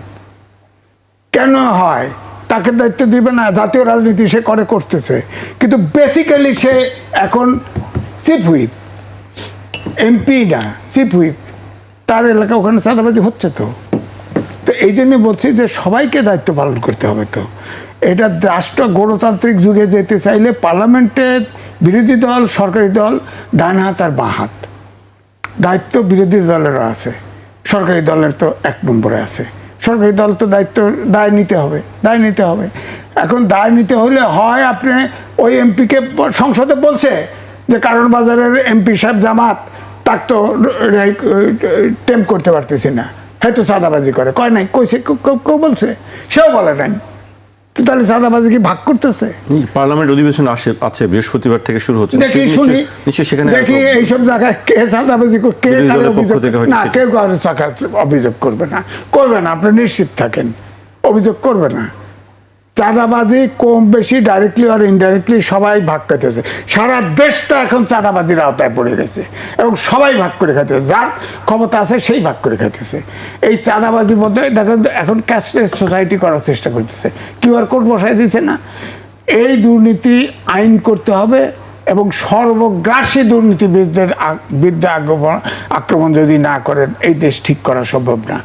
S4: কেন হয়? তাকে দায়িত্ব দিবে না? জাতীয় রাজনীতি সে করতেছে, কিন্তু বেসিক্যালি সে এখন চিফ হুইপ, এমপি না, চিফ হুইপ। তার এলাকা ওখানে চাঁদাবাজি হচ্ছে তো। এই জন্য বলছি যে সবাইকে দায়িত্ব পালন করতে হবে। তো এটা রাষ্ট্র গণতান্ত্রিক যুগে যেতে চাইলে পার্লামেন্টে বিরোধী দল, সরকারি দল ডান হাত আর বাঁ হাত। দায়িত্ব বিরোধী দলেরও আছে, সরকারি দলের তো 1 নম্বরে আছে। সরকারি দল তো দায় নিতে হবে। এখন দায় নিতে হলে হয় আপনি ওই এমপিকে সংসদে বলছে যে কারণ বাজারের এমপি সাহেব জামাত, তাকে তো টেম্প করতে পারতেছি না, হয়তো চাঁদাবাজি করে, কয় নাই, কইছে, কেউ বলছে, সেও বলে নাই। তাহলে চাঁদাবাজি কি ভাগ করতেছে?
S3: পার্লামেন্ট অধিবেশন আছে, বৃহস্পতিবার থেকে শুরু হচ্ছে,
S4: দেখি এইসব জায়গায় কে চাঁদাবাজি কে না, কেউ কারো অভিযোগ করবে না, আপনি নিশ্চিত থাকেন, অভিযোগ করবে না। চাঁদাবাজি কম বেশি ডাইরেক্টলি আর ইনডাইরেক্টলি সবাই ভাগ খাইতেছে। সারা দেশটা এখন চাঁদাবাজির আওতায় পড়ে গেছে এবং সবাই ভাগ করে খাইতেছে, যার ক্ষমতা আছে সেই ভাগ করে খাইতেছে। এই চাঁদাবাজির মধ্যে দেখেন এখন ক্যাশলেস সোসাইটি করার চেষ্টা করতেছে, QR কোড বসাই দিচ্ছে না। এই দুর্নীতি আইন করতে হবে এবং সর্বগ্রাসী দুর্নীতিবিদদের বিরুদ্ধে আক্রমণ যদি না করেন, এই দেশ ঠিক করা সম্ভব না।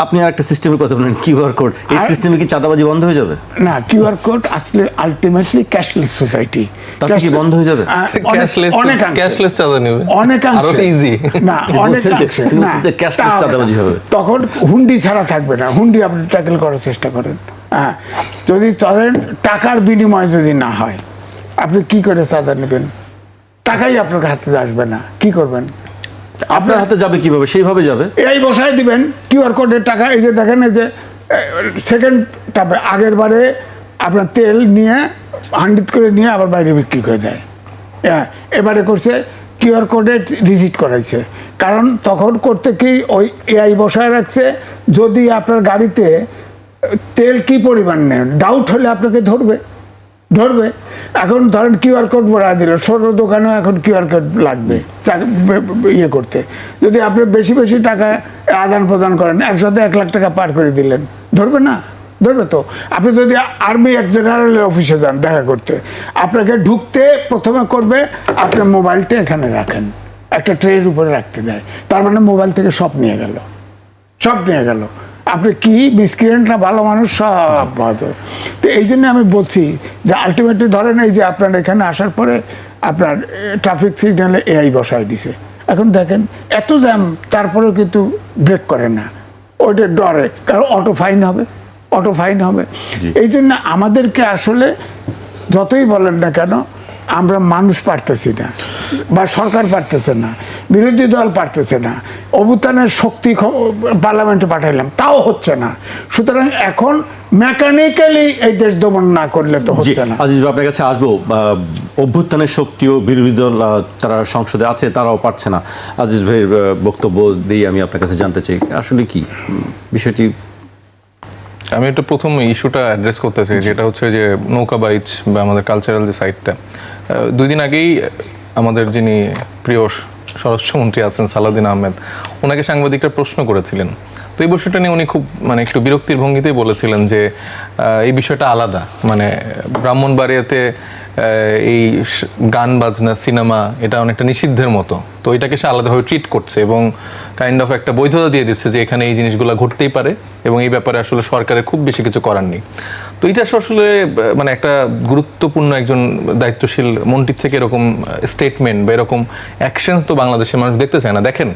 S3: আপনি আরেকটা সিস্টেমের কথা বলেন, QR কোড, এই সিস্টেমে কি চাঁদাবাজি বন্ধ হয়ে যাবে?
S4: না, QR কোড আসলে আলটিমেটলি ক্যাশলেস সোসাইটি,
S3: তাহলে কি বন্ধ হয়ে যাবে?
S2: ক্যাশলেস চাঁদা নেবে,
S4: অনেকাংশে
S2: ইজি।
S4: না, অনেকাংশে
S3: ক্যাশলেস চাঁদাবাজি হবে।
S4: তখন হুন্ডি ছাড়া থাকবে না, হুন্ডি আপনি ট্যাকেল করার চেষ্টা করেন। হ্যাঁ, যদি ধরেন টাকার বিনিময় যদি না হয়, আপনি কি করে চাঁদা নেবেন? টাকাই আপনার হাতে আসবে না, কি করবেন?
S3: আপনার হাতে যাবে কিভাবে? সেইভাবে যাবে,
S4: এই বসায় দিবেন QR কোডের টাকা। এই যে দেখেন, এই যে সেকেন্ড টাপে আগের বারে আপনার তেল নিয়ে 100 করে নিয়ে আবার বাইরে বিক্রি করে দেয়। হ্যাঁ, এবারে করছে কিউআর কোডে রিসিট করাইছে, কারণ তখন করতে কি ওই এআই বসায় রাখছে, যদি আপনার গাড়িতে তেল কি পরিমাণ নেন ডাউট হলে আপনাকে ধরবে। এখন ধরেন কিউআর কোড বলা দিল, ছোট দোকানেও এখন কিউআর কোড লাগবে ইয়ে করতে। যদি আপনি বেশি বেশি টাকা আদান প্রদান করেন, একসাথে 1 লাখ টাকা পার করে দিলেন, ধরবে না? ধরবে তো। আপনি যদি আর্মি এক জেনারেলের অফিসে যান দেখা করতে, আপনাকে ঢুকতে প্রথমে করবে আপনার মোবাইলটা এখানে রাখেন, একটা ট্রের উপরে রাখতে দেয়, তার মানে মোবাইল থেকে সব নিয়ে গেল। আপনি কি মিসক্রিয়েন্ট না ভালো মানুষ সব বাজে। তো এই জন্য আমি বলছি যে আলটিমেটলি ধরেন এই যে আপনার এখানে আসার পরে আপনার ট্রাফিক সিগন্যালে এআই বসায় দিছে, এখন দেখেন এত জ্যাম তারপরেও কিন্তু ব্রেক করে না, ওইটা ডরে, কারণ অটো ফাইন হবে। এই জন্য আমাদেরকে আসলে যতই বলেন না কেন, আমরা মানুষ পারতেছি না, বা সরকার পারতেছে না, বিরোধী দল পারতেছে না, অভ্যুত্থানের শক্তি পার্লামেন্টে পাঠাইলাম, তাও হচ্ছে না। সুতরাং এখন মেকানিক্যালি এই দেশ দমন না করলে তো হচ্ছে না।
S3: আজিজ ভাই, আপনার কাছে আসবো। অভ্যুত্থানের শক্তিও বিরোধী দল তারা সংসদে আছে, তারাও পারছে না। আজিজ ভাইয়ের বক্তব্য দিয়ে আমি আপনার কাছে জানতে চাই আসলে কি বিষয়টি।
S2: আমি একটা প্রথম ইস্যুটা অ্যাড্রেস করতে চাই, যেটা হচ্ছে যে নৌকাবাইজ বা আমাদের কালচারাল যে সাইডটা। 2 দিন আগেই আমাদের যিনি প্রিয় স্বরাষ্ট্রমন্ত্রী আছেন সালাউদ্দিন আহমেদ, ওনাকে সাংবাদিকরা প্রশ্ন করেছিলেন। তো এই বিষয়টা নিয়ে উনি খুব একটু বিরক্তির ভঙ্গিতেই বলেছিলেন যে এই বিষয়টা আলাদা, ব্রাহ্মণবাড়িয়াতে এই গান বাজনা সিনেমা এটা অনেকটা নিষিদ্ধের মতো, তো এটাকে সে আলাদাভাবে ট্রিট করছে এবং কাইন্ড অফ একটা বৈধতা দিয়ে দিচ্ছে যে এখানে এই জিনিসগুলো ঘটতেই পারে এবং এই ব্যাপারে আসলে সরকারের খুব বেশি কিছু করার নেই। তো এটা আসলে একটা গুরুত্বপূর্ণ একজন দায়িত্বশীল মন্ত্রীর থেকে এরকম স্টেটমেন্ট বা এরকম অ্যাকশন তো বাংলাদেশের মানুষ দেখতে চায় না। দেখেন,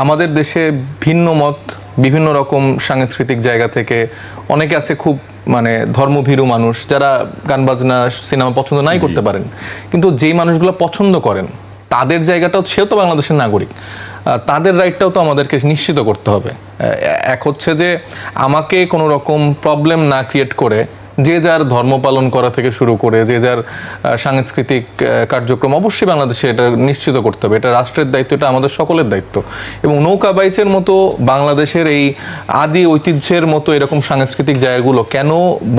S2: আমাদের দেশে ভিন্ন মত, বিভিন্ন রকম সাংস্কৃতিক জায়গা থেকে অনেকে আছে খুব ধর্মভীরু মানুষ, যারা গান বাজনা সিনেমা পছন্দ নাই করতে পারেন, কিন্তু যেই মানুষগুলো পছন্দ করেন তাদের জায়গাটাও, সেও তো বাংলাদেশের নাগরিক, তাদের রাইটটাও তো আমাদেরকে নিশ্চিত করতে হবে। এক হচ্ছে যে আমাকে কোনো রকম প্রবলেম না ক্রিয়েট করে যে যার ধর্ম পালন করা থেকে শুরু করে যে যার সাংস্কৃতিক কার্যক্রম অবশ্যই বাংলাদেশে এটা নিশ্চিত করতে হবে, এটা রাষ্ট্রের দায়িত্ব, এটা আমাদের সকলের দায়িত্ব। এবং নৌকাবাইচের মতো বাংলাদেশের এই আদি ঐতিহ্যের মতো এরকম সাংস্কৃতিক জায়গাগুলো কেন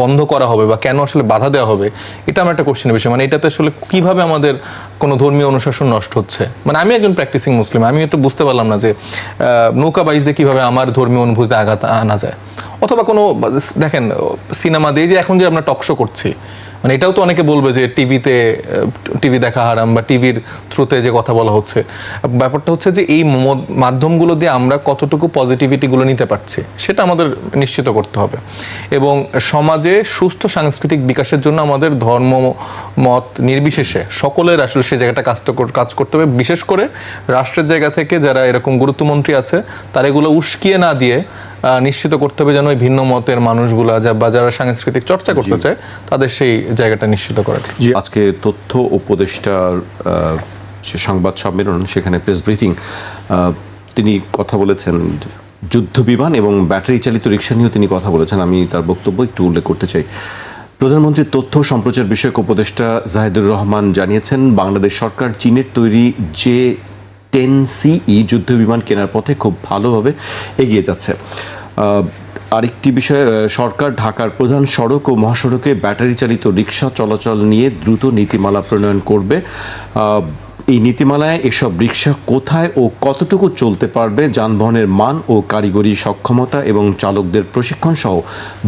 S2: বন্ধ করা হবে বা কেন আসলে বাধা দেওয়া হবে, এটা আমার একটা কোশ্চেনের বিষয়। এটাতে আসলে কিভাবে আমাদের কোনো ধর্মীয় অনুশাসন নষ্ট হচ্ছে। আমি একজন প্র্যাকটিসিং মুসলিম, আমি একটু বুঝতে পারলাম না যে নৌকাবাইচদের কিভাবে আমার ধর্মীয় অনুভূতিতে আঘাত আনা যায়। অথবা কোনো দেখেন সিনেমা দিয়ে যে এখন যে আমরা টক শো করছি, এটাও তো অনেকে বলবে যে টিভি দেখা হারাম বা টিভির থ্রুতে যে কথা বলা হচ্ছে। ব্যাপারটা হচ্ছে যে এই মাধ্যমগুলো দিয়ে আমরা কতটুকু পজিটিভিটিগুলো নিতে পারছি সেটা আমাদের নিশ্চিত করতে হবে। এবং সমাজে সুস্থ সাংস্কৃতিক বিকাশের জন্য আমাদের ধর্ম মত নির্বিশেষে সকলের আসলে সে জায়গাটা কাজ করতে হবে। বিশেষ করে রাষ্ট্রের জায়গা থেকে যারা এরকম গুরুত্বমন্ত্রী আছে তারা এগুলো উস্কিয়ে না দিয়ে নিশ্চিত করতে হবে যেন ওই ভিন্ন মতের মানুষগুলা বা যারা সাংস্কৃতিক চর্চা করতে চায় তাদের সেই জায়গাটা নিশ্চিত করা।
S3: আজকে তথ্য উপদেষ্টার যে সংবাদ সম্মেলন, সেখানে প্রেস ব্রিফিং, তিনি কথা বলেছেন যুদ্ধ বিমান এবং ব্যাটারি চালিত রিক্সা নিয়েও তিনি কথা বলেছেন। আমি তার বক্তব্য একটু উল্লেখ করতে চাই। প্রধানমন্ত্রীর তথ্য সম্প্রচার বিষয়ক উপদেষ্টা জাহিদুর রহমান জানিয়েছেন, বাংলাদেশ সরকার চীনের তৈরি J-10CE যুদ্ধ বিমান কেনার পথে খুব ভালোভাবে এগিয়ে যাচ্ছে। আরেকটি বিষয়, সরকার ঢাকার প্রধান সড়ক ও মহাসড়কে ব্যাটারি চালিত রিক্সা চলাচল নিয়ে দ্রুত নীতিমালা প্রণয়ন করবে। এই নীতিমালায় এসব রিক্সা কোথায় ও কতটুকু চলতে পারবে, যানবাহনের মান ও কারিগরি সক্ষমতা এবং চালকদের প্রশিক্ষণ সহ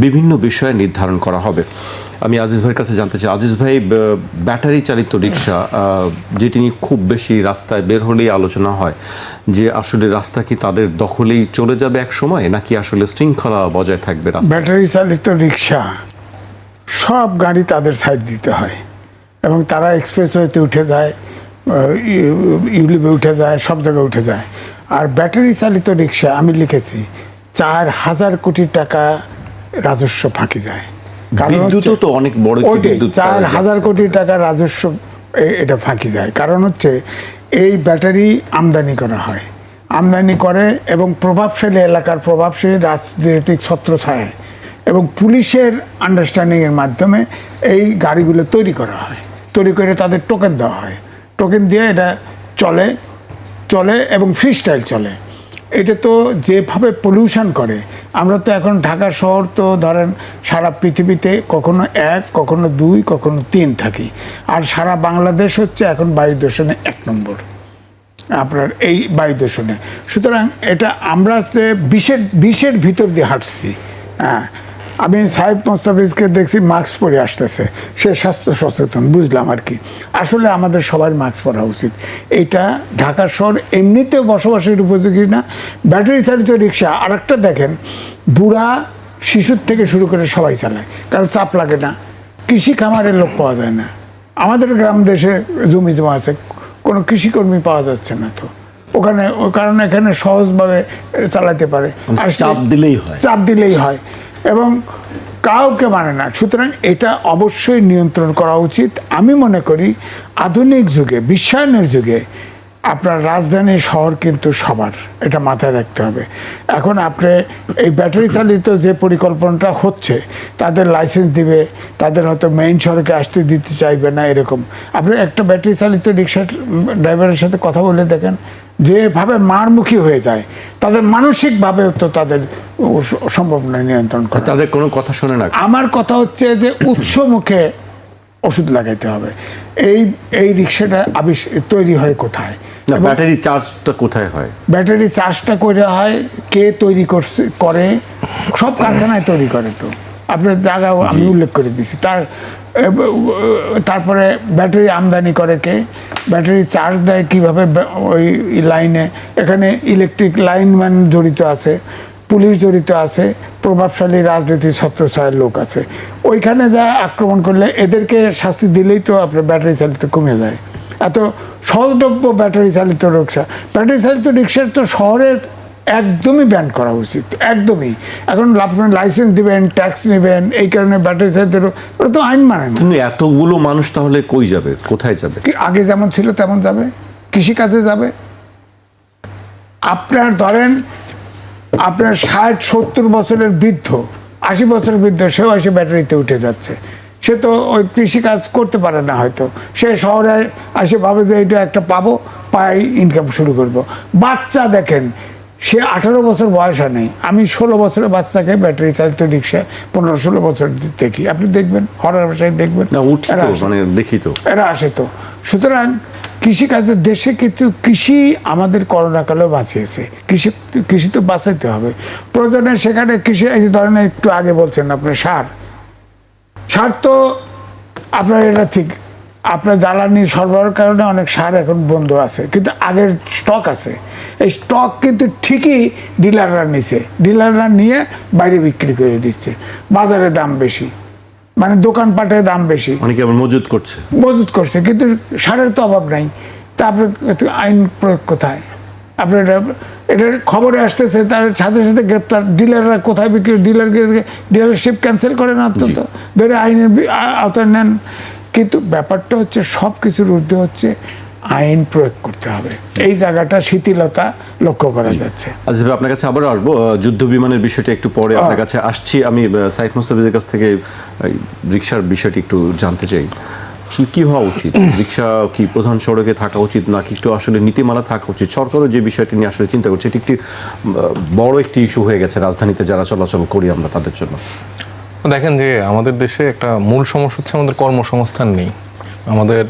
S3: বিভিন্ন বিষয় নির্ধারণ করা হবে। আমি আজিজ ভাইয়ের কাছে জানতে চাই, আজিজ ভাই, ব্যাটারি চালিত রিক্সা যেটি নিয়ে খুব বেশি রাস্তায় বের হলেই আলোচনা হয় যে আসলে রাস্তা কি তাদের দখলেই চলে যাবে এক সময়, নাকি আসলে শৃঙ্খলা বজায় থাকবে?
S4: ব্যাটারি চালিত রিক্সা সব গাড়ি তাদের সাইড দিতে হয় এবং তারা এক্সপ্রেসওয়েতে উঠে যায়, ইউলিপে উঠে যায়, সব জায়গায় উঠে যায়। আর ব্যাটারি চালিত রিক্সা আমি লিখেছি 4000 কোটি টাকা রাজস্ব ফাঁকি যায়। কারণ
S3: তো অনেক বড়
S4: 4000 কোটি টাকা রাজস্ব এটা ফাঁকি যায়। কারণ হচ্ছে এই ব্যাটারি আমদানি করা হয়, আমদানি করে এবং প্রভাবশালী এলাকার প্রভাবশালী রাজনৈতিক ছত্রছায়ায় এবং পুলিশের আন্ডারস্ট্যান্ডিংয়ের মাধ্যমে এই গাড়িগুলো তৈরি করা হয়, তৈরি করে তাদের টোকেন দেওয়া হয়, টোকেন দিয়ে এটা চলে এবং ফ্রি স্টাইল চলে। এটা তো যেভাবে পলিউশন করে, আমরা তো এখন ঢাকা শহর তো ধরেন সারা পৃথিবীতে কখনো 1, কখনো 2, কখনো 3 থাকি, আর সারা বাংলাদেশ হচ্ছে এখন বায়ু দূষণে 1 নম্বর আপনার এই বায়ু দূষণে। সুতরাং এটা আমরা বিষের ভিতর দিয়ে হাঁটছি। হ্যাঁ, আমি সাহেব মোস্তাফিজকে দেখছি মাস্ক পরে আসতেছে, সে স্বাস্থ্য সচেতন, বুঝলাম আর কি। আসলে আমাদের সবার মাস্ক পরা উচিত। এটা ঢাকা শহর এমনিতেও বসবাসের উপযোগী না। ব্যাটারি চালিত রিক্সা আর একটা দেখেন, বুড়া শিশুর থেকে শুরু করে সবাই চালায়, কারণ চাপ লাগে না। কৃষি খামারের লোক পাওয়া যায় না, আমাদের গ্রাম দেশে জমি জমা আছে, কোনো কৃষিকর্মী পাওয়া যাচ্ছে না তো ওখানে, ওই কারণে এখানে সহজভাবে চালাতে পারে, আর
S5: চাপ দিলেই হয়
S4: এবং কাউকে মানে না। সুতরাং এটা অবশ্যই নিয়ন্ত্রণ করা উচিত। আমি মনে করি আধুনিক যুগে, বিশ্বায়নের যুগে আপনার রাজধানী শহর কিন্তু সবার, এটা মাথায় রাখতে হবে। এখন আপনি এই ব্যাটারি চালিত যে পরিকল্পনাটা হচ্ছে, তাদের লাইসেন্স দিবে, তাদের হয়তো মেইন সড়কে আসতে দিতে চাইবে না, এরকম। আপনি একটা ব্যাটারি চালিত রিক্সা ড্রাইভারের সাথে কথা বলে দেখেন, যেভাবে মারমুখী হয়ে যায়, তাদের মানসিকভাবেও তো তাদের সম্ভব নয় নিয়ন্ত্রণ করা।
S3: তাদের কোনো কথা শোনে না।
S4: আমার কথা হচ্ছে যে উৎস মুখে ওষুধ লাগাইতে হবে। এই রিক্সাটা তৈরি হয় কোথায়?
S3: ব্যাটারি চার্জটা কোথায় হয়?
S4: ব্যাটারি চার্জটা করে হয়, কে তৈরি করে? সব কারখানায় তৈরি করে। তো আপনার জায়গা আমি উল্লেখ করে দিচ্ছি। তারপরে ব্যাটারি আমদানি করে কে? ব্যাটারি চার্জ দেয় কিভাবে? ওই লাইনে, এখানে ইলেকট্রিক লাইনম্যান জড়িত আছে, পুলিশ জড়িত আছে, প্রভাবশালী রাজনীতির ছত্রছায়ার লোক আছে। ওইখানে যা আক্রমণ করলে এদেরকে শাস্তি দিলেই তো আপনার ব্যাটারি চালিত কমে যায়। এত সহজলভ্য ব্যাটারি চালিত রিক্সা, ব্যাটারি চালিত রিক্সার তো শহরে একদমই ব্যান করা উচিত, একদমই। এখন আপনার লাইসেন্স দিবেন, ট্যাক্স নেবেন, এই কারণে ব্যাটারি চালিত ওটা তো আইন মানে না।
S3: কিন্তু এতগুলো মানুষ তাহলে কই যাবে, কোথায় যাবে?
S4: আগে যেমন ছিল তেমন যাবে, কৃষিকাজে যাবে। আপনার ধরেন আপনার 60-70 বছরের বৃদ্ধ, 80 বছরের বৃদ্ধ, সেও এসে ব্যাটারিতে উঠে যাচ্ছে। সে তো ওই কৃষিকাজ করতে পারে না, হয়তো সে শহরে এসে ভাবে যে এটা একটা পাবো, পাই ইনকাম শুরু করব। বাচ্চা দেখেন, সে 18 বছর বয়স নেই, আমি 16 বছরের বাচ্চাকে ব্যাটারি চালিত রিক্সা 15-16 বছর দেখি, আপনি দেখবেন হরার ভাষায় দেখবেন,
S3: দেখি তো
S4: এরা আসে তো। সুতরাং কৃষিকাজের দেশে কিন্তু কৃষি আমাদের করোনাকালেও বাঁচিয়েছে। কৃষি তো বাঁচাইতে হবে প্রয়োজনে। সেখানে কৃষি, এই ধরনের একটু আগে বলছেন আপনার সার তো আপনার, এটা ঠিক, আপনার জ্বালানি সরবরাহের কারণে অনেক সার এখন বন্ধ আছে, কিন্তু আগের স্টক আছে। এই স্টক কিন্তু ঠিকই ডিলাররা নিছে, ডিলাররা নিয়ে বাইরে বিক্রি করে দিচ্ছে, বাজারে দাম বেশি, মানে দোকানপাটে দাম বেশি,
S3: অনেকে আবার মজুত করছে, কিন্তু সারের তো অভাব নাই। তা আপনার আইন প্রয়োগ কোথায়? আপনার এটার খবরে আসতেছে, তার সাথে সাথে গ্রেপ্তার। ডিলাররা কোথায় বিক্রি? ডিলারশিপ ক্যান্সেল করেন, অন্তত ধরে আইনের আওতায় নেন। কিন্তু ব্যাপারটা হচ্ছে সব কিছুর ঊর্ধ্বে হচ্ছে আইন প্রয়োগ করতে হবে। এই জায়গাটা শিথিলতা লক্ষ্য করা যাচ্ছে। আচ্ছা, আপনার কাছে আবার আসবো, যুদ্ধ বিমানের বিষয়টা একটু পরে আপনার কাছে আসছি। আমি সাইফ মুস্তাফিজের কাছ থেকে রিক্সার বিষয়টি একটু জানতে চাই। আসলে কি হওয়া উচিত? রিক্সা কি প্রধান সড়কে থাকা উচিত, নাকি একটু আসলে নীতিমালা থাকা উচিত? সরকারও যে বিষয়টি নিয়ে আসলে চিন্তা করছে, এটি একটি বড় একটি ইস্যু হয়ে গেছে রাজধানীতে যারা চলাচল করি আমরা তাদের জন্য।
S2: দেখেন যে আমাদের দেশে একটা মূল সমস্যা হচ্ছে আমাদের কর্মসংস্থান নেই। আমাদের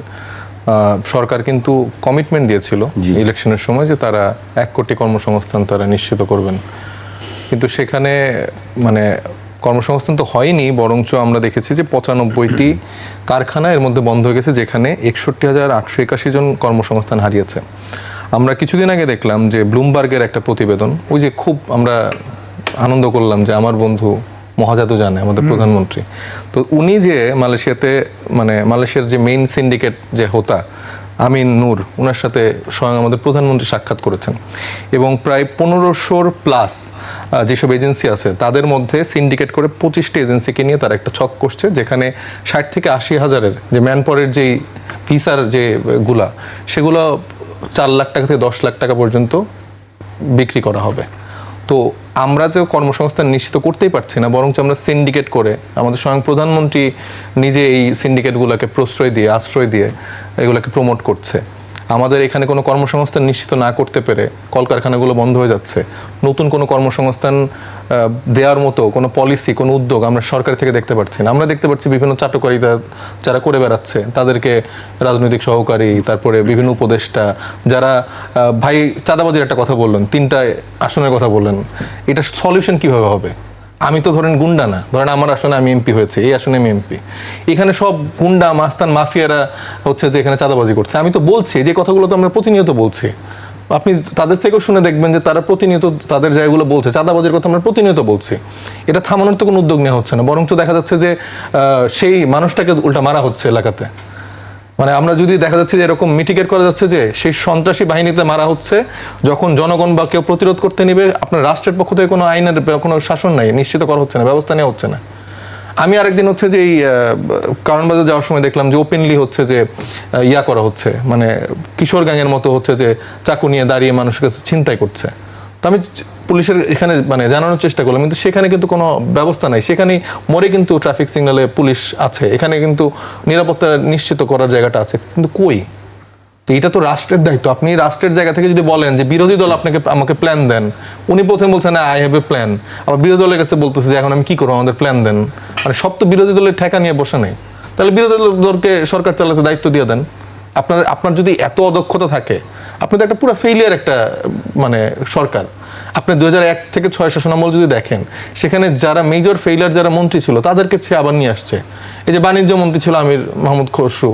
S2: সরকার কিন্তু কমিটমেন্ট দিয়েছিল ইলেকশনের সময় যে তারা 1 কোটি কর্মসংস্থান তারা নিশ্চিত করবেন, কিন্তু সেখানে মানে কর্মসংস্থান তো হয়নি, বরঞ্চ আমরা দেখেছি যে 95টি কারখানা এর মধ্যে বন্ধ হয়ে গেছে, যেখানে 61,881 জন কর্মসংস্থান হারিয়েছে। আমরা কিছুদিন আগে দেখলাম যে ব্লুমবার্গের একটা প্রতিবেদন, ওই যে খুব আমরা আনন্দ করলাম যে আমার বন্ধু মহাজাদু জানে, আমাদের প্রধানমন্ত্রী, তো উনি যে মালয়েশিয়াতে, মানে মালয়েশিয়ার যে মেইন সিন্ডিকেট যে হোতা আমিন নূর, ওনার সাথে স্বয়ং আমাদের প্রধানমন্ত্রী সাক্ষাৎ করেছেন, এবং প্রায় 1500 প্লাস যেসব এজেন্সি আছে তাদের মধ্যে সিন্ডিকেট করে 25টি এজেন্সিকে নিয়ে তারা একটা ছক করছে, যেখানে 60 থেকে 80 হাজারের যে ম্যানপাওয়ারের যেই ভিসার যে গুলা, সেগুলো 4 লাখ টাকা থেকে 10 লাখ টাকা পর্যন্ত বিক্রি করা হবে। তো আমরা যে কর্মসংস্থান নিশ্চিত করতেই পারছি না, বরঞ্চ আমরা সিন্ডিকেট করে, আমাদের স্বয়ং প্রধানমন্ত্রী নিজে এই সিন্ডিকেটগুলোকে প্রশ্রয় দিয়ে, আশ্রয় দিয়ে এগুলোকে প্রমোট করছে। আমাদের এখানে কোনো কর্মসংস্থান নিশ্চিত না করতে পেরে কলকারখানাগুলো বন্ধ হয়ে যাচ্ছে। নতুন কোনো কর্মসংস্থান দেওয়ার মতো কোনো পলিসি, কোনো উদ্যোগ আমরা সরকার থেকে দেখতে পাচ্ছি না। আমরা দেখতে পাচ্ছি বিভিন্ন চাটুকারিতা যারা করে বেড়াচ্ছে, তাদেরকে রাজনৈতিক সহকারী, তারপরে বিভিন্ন উপদেষ্টা যারা, ভাই চাঁদাবাজির একটা কথা বললেন, 3টা আসনের কথা বললেন, এটা সলিউশন কিভাবে হবে? আমি তো ধরেন গুন্ডা না, ধরেন আমার আসনে আমি এমপি হয়েছে, এই আসনে আমি এমপি, এখানে সব গুন্ডা মাস্তান মাফিয়ারা হচ্ছে যে এখানে চাঁদাবাজি করছে। আমি তো বলছি যে কথাগুলো তো আমরা প্রতিনিয়ত বলছি, আপনি তাদের থেকেও শুনে দেখবেন যে তারা প্রতিনিয়ত তাদের জায়গাগুলো বলছে, চাঁদাবাজির কথা আমরা প্রতিনিয়ত বলছি। এটা থামানোর তো কোনো উদ্যোগ নেওয়া হচ্ছে না, বরঞ্চ দেখা যাচ্ছে যে সেই মানুষটাকে উল্টা মারা হচ্ছে এলাকাতে। মানে আমরা যদি দেখা যাচ্ছে যে এরকম মিটিগেট করা যাচ্ছে যে সেই সন্ত্রাসী বাহিনীতে মারা হচ্ছে, যখন জনগণ বা কেউ প্রতিরোধ করতে নিবে, আপনার রাষ্ট্রের পক্ষ থেকে কোনো আইনের কোনো শাসন নাই, নিশ্চিত করা হচ্ছে না, ব্যবস্থা নেওয়া হচ্ছে না। আমি আরেকদিন হচ্ছে যে এই কারণবাজার যাওয়ার সময় দেখলাম যে ওপেনলি হচ্ছে যে ইয়া করা হচ্ছে, মানে কিশোর গ্যাংয়ের মতো হচ্ছে যে চাকু নিয়ে দাঁড়িয়ে মানুষের কাছে ছিনতাই করছে। তো আমি পুলিশের এখানে মানে জানানোর চেষ্টা করলাম, কিন্তু সেখানে কিন্তু কোনো ব্যবস্থা নাই। সেখানে মরে কিন্তু ট্রাফিক সিগন্যালে পুলিশ আছে, এখানে কিন্তু নিরাপত্তা নিশ্চিত করার জায়গাটা আছে, কিন্তু কই? তো এটা তো রাষ্ট্রের দায়িত্ব। আপনি রাষ্ট্রের জায়গা থেকে যদি বলেন যে বিরোধী দল আমাকে প্ল্যান দেন, উনি প্রথমে বলছেন না আই হ্যাভ এ প্ল্যান, আবার বিরোধী দলের কাছে বলতেছে যে এখন আমি কি করবো, আমাদের প্ল্যান দেন। মানে সব তো বিরোধী দলের ঠেকা নিয়ে বসে নেই, তাহলে বিরোধী দলকে সরকার চালাতে দায়িত্ব দিয়ে দেন। আপনার যদি এত অদক্ষতা থাকে, আপনি তো একটা পুরো ফেইলিয়ার একটা মানে সরকার। আপনি 2001 থেকে 6 শাসনামল যদি দেখেন, সেখানে যারা মেজর ফেইলিয়ার যারা মন্ত্রী ছিল তাদেরকে সে আবার নিয়ে আসছে। এই যে বাণিজ্য মন্ত্রী ছিল আমির মাহমুদ খসরু,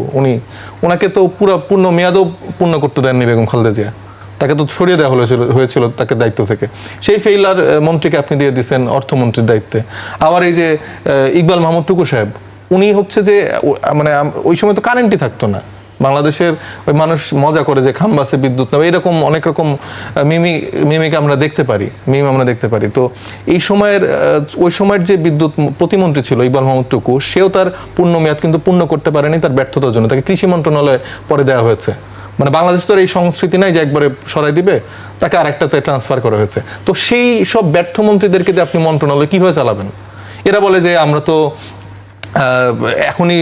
S2: ওনাকে তো পূর্ণ মেয়াদও পূর্ণ করতে দেননি বেগম খালেদা জিয়া, তাকে তো সরিয়ে দেওয়া হয়েছিল তাকে দায়িত্ব থেকে। সেই ফেইলার মন্ত্রীকে আপনি দিয়ে দিচ্ছেন অর্থমন্ত্রীর দায়িত্বে। আবার এই যে ইকবাল মাহমুদ টুকু সাহেব, উনি হচ্ছে যে মানে ওই সময় তো কারেন্টই থাকতো না বাংলাদেশের, ওই মানুষ মজা করে যে খাম্বাসে বিদ্যুৎ নেবে, এরকম অনেক রকম মিমিকে আমরা দেখতে পারি। তো এই ওই সময়ের যে বিদ্যুৎ প্রতিমন্ত্রী ছিল ইকবাল মাহমুদ টুকু, সেও তার পূর্ণ মেয়াদ কিন্তু পূর্ণ করতে পারেনি তার ব্যর্থতার জন্য, তাকে কৃষি মন্ত্রণালয়ে পরে দেওয়া হয়েছে। মানে বাংলাদেশ তো এই সংস্কৃতি নাই যে একবারে সরাই দিবে, তাকে আরেকটাতে ট্রান্সফার করা হয়েছে। তো সেই সব ব্যর্থ মন্ত্রীদেরকে যে আপনি মন্ত্রণালয় কিভাবে চালাবেন? এরা বলে যে আমরা তো এখনই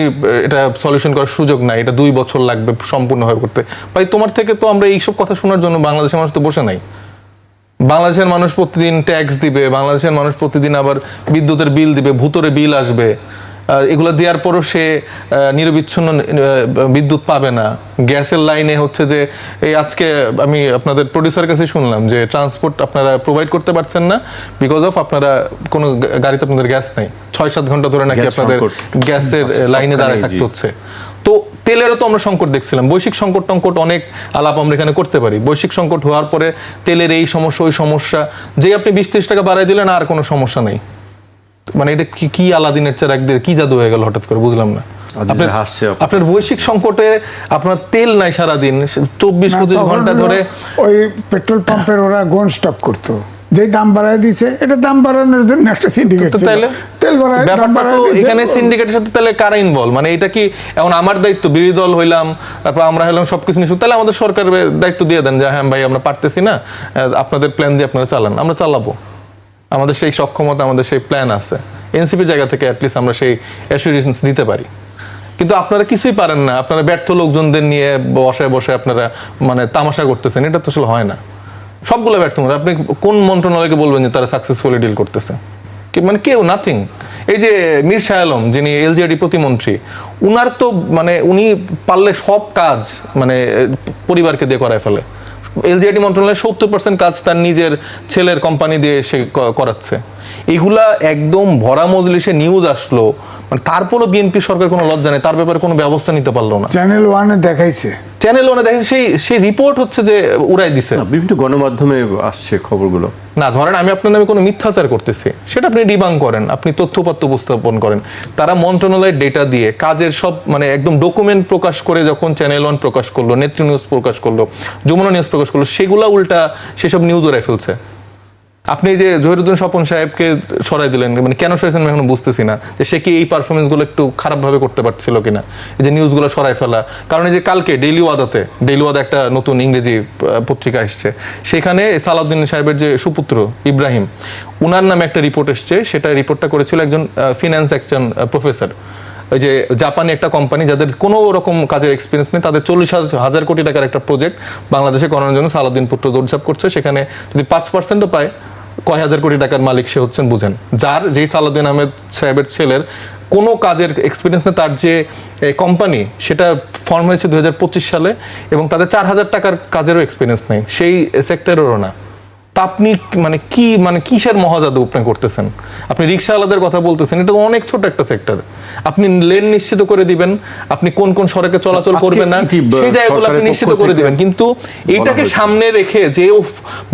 S2: এটা সলিউশন করার সুযোগ নাই, এটা 2 বছর লাগবে সম্পূর্ণভাবে করতে। ভাই তোমার থেকে তো আমরা এইসব কথা শোনার জন্য বাংলাদেশের মানুষ তো বসে নাই। বাংলাদেশের মানুষ প্রতিদিন ট্যাক্স দিবে, বাংলাদেশের মানুষ প্রতিদিন আবার বিদ্যুতের বিল দিবে, ভূতরে বিল আসবে, এগুলো দেওয়ার পরও সে নিরবিচ্ছিন্ন বিদ্যুৎ পাবে না। গ্যাসের লাইনে হচ্ছে যে এই আজকে আমি আপনাদের প্রডিউসার কাছে শুনলাম যে ট্রান্সপোর্ট আপনারা প্রোভাইড করতে পারছেন না বিকজ অফ আপনারা কোনো গাড়িতে আপনাদের গ্যাস নাই, 6-7 ঘন্টা ধরে নাকি আপনাদের গ্যাসের লাইনে দাঁড়ায় থাকতে হচ্ছে। তো তেলেরও তো আমরা সংকট দেখছিলাম, বৈশ্বিক সংকট অনেক আলাপ আমরা এখানে করতে পারি। বৈশ্বিক সংকট হওয়ার পরে তেলের এই সমস্যা ওই সমস্যা, যে আপনি 20-30 টাকা বাড়াই দিলেন আর কোনো সমস্যা নেই। মানে এটা কি আলাদিনের চেরাগ দিয়ে কি জাদু হয়ে গেল হঠাৎ করে, বুঝলাম না। আপনার বৈশ্বিক সংকটে আপনার তেল নাই সারাদিন 24-25 ঘন্টা ধরে,
S4: ওই পেট্রোল পাম্পের ওরা গন স্টপ করতো, যে দাম বাড়ায় দিছে, এটা দাম বাড়ানোর জন্য একটা সিন্ডিকেট ছিল। তেল বাড়ায় দাম বাড়ায়
S2: এখানে সিন্ডিকেটের সাথে তাহলে কারা ইনভলভ? মানে এটা কি এখন আমার দায়িত্ব, বিরোধী দল হইলাম, তারপর আমরা হইলাম সবকিছু নিশ্চয়, তাহলে আমাদের সরকারের দায়িত্ব দিয়ে দেন যে হ্যাঁ ভাই আমরা পারতেছি না, আপনাদের প্ল্যান দিয়ে আপনারা চালান, আমরা চালাবো, আমাদের সেই সক্ষমতা, আমাদের সেই প্ল্যান আছে। এনসিপির জায়গা থেকে অ্যাটলিস্ট আমরা সেই অ্যাসুরেন্স দিতে পারি। কিন্তু আপনারা কিছুই পারেন না, আপনারা ব্যর্থ লোকজনদের নিয়ে বসে আপনারা মানে তামাশা করতেছেন, এটা তো আসলে হয় না। সবগুলো ব্যর্থ। আপনি কোন মন্ত্রণালয়কে বলবেন যে তারা সাকসেসফুলি ডিল করতেছে? মানে কেউ, নাথিং। এই যে মীর শাহ আলম যিনি এলজিআরডি প্রতিমন্ত্রী, উনার তো মানে উনি পারলে সব কাজ মানে পরিবারকে দিয়ে করায় ফেলে। এলজিআরডি মন্ত্রণালয়ের 70% কাজ তার নিজের ছেলের কোম্পানি দিয়ে সে করাচ্ছে। এগুলা একদম ভরা মজলিসে নিউজ আসলো, মানে তারপরও বিএনপি সরকার কোনো লজ্জা নেই, তার ব্যাপারে কোনো ব্যবস্থা নিতে পারলো না।
S4: চ্যানেল 1-এ দেখাইছে,
S2: সেই রিপোর্ট হচ্ছে যে উড়াই দিছে,
S3: বিভিন্ন গণমাধ্যমে আসছে খবরগুলো।
S2: না ধরেন আমি আপনার নামে কোনো মিথ্যাচার করতেছি, সেটা আপনি ডিবাং করেন, আপনি তথ্যপত্র উপস্থাপন করেন। তারা মন্ত্রণালয়ের ডেটা দিয়ে কাজের সব মানে একদম ডকুমেন্ট প্রকাশ করে যখন চ্যানেল 1 প্রকাশ করলো, নেত্রী নিউজ প্রকাশ করলো, যমুনা নিউজ প্রকাশ করলো, সেগুলা উল্টা সেসব নিউজ ওরাই ফেলছে। আপনি যে জহিরুদ্দিন স্বপন সাহেবকে সরাই দিলেন, মানে কেন সরাইছেন আমি এখন বুঝতেছি না, যে সে কি এই পারফরমেন্সগুলো একটু খারাপভাবে করতে পারছিল কিনা, এই যে নিউজগুলো সরাই ফেলা। কারণ এই যে কালকে ডেইলি ওয়াদা একটা নতুন ইংরেজি পত্রিকা এসছে, সেখানে সালাউদ্দিন সাহেবের যে সুপুত্র ইব্রাহিম, উনার নামে একটা রিপোর্ট এসছে, সেটা রিপোর্টটা করেছিল একজন ফিন্যান্স একজন প্রফেসর। ওই যে জাপানি একটা কোম্পানি যাদের কোনো রকম কাজের এক্সপিরিয়েন্স নেই, তাদের 40,000 কোটি টাকার একটা প্রজেক্ট বাংলাদেশে করানোর জন্য সালাউদ্দিন পুত্র দৌড়ঝাঁপ করছে। সেখানে যদি 5%ও পায়, কয় হাজার কোটি টাকার মালিক সে হচ্ছেন বুঝেন। যেই সালাউদ্দিন আহমেদ সাহেবের ছেলের কোনো কাজের এক্সপিরিয়েন্স নেই, তার যে কোম্পানি সেটা ফর্ম হয়েছে 2025 সালে, এবং তাদের 4,000 টাকার কাজেরও এক্সপিরিয়েন্স নেই, সেই সেক্টরেরও না। তা আপনি কিসের মহাজাদু আপনি করতেছেন? আপনি রিক্সাওয়ালাদের কথা বলতেছেন, এটা অনেক ছোট একটা সেক্টর। আপনি লেন নিশ্চিত করে দিবেন, আপনি কোন কোন সড়কে চলাচল করবেন না সেই জায়গাগুলো আপনি নিশ্চিত করে দিবেন, কিন্তু এইটাকে সামনে রেখে যে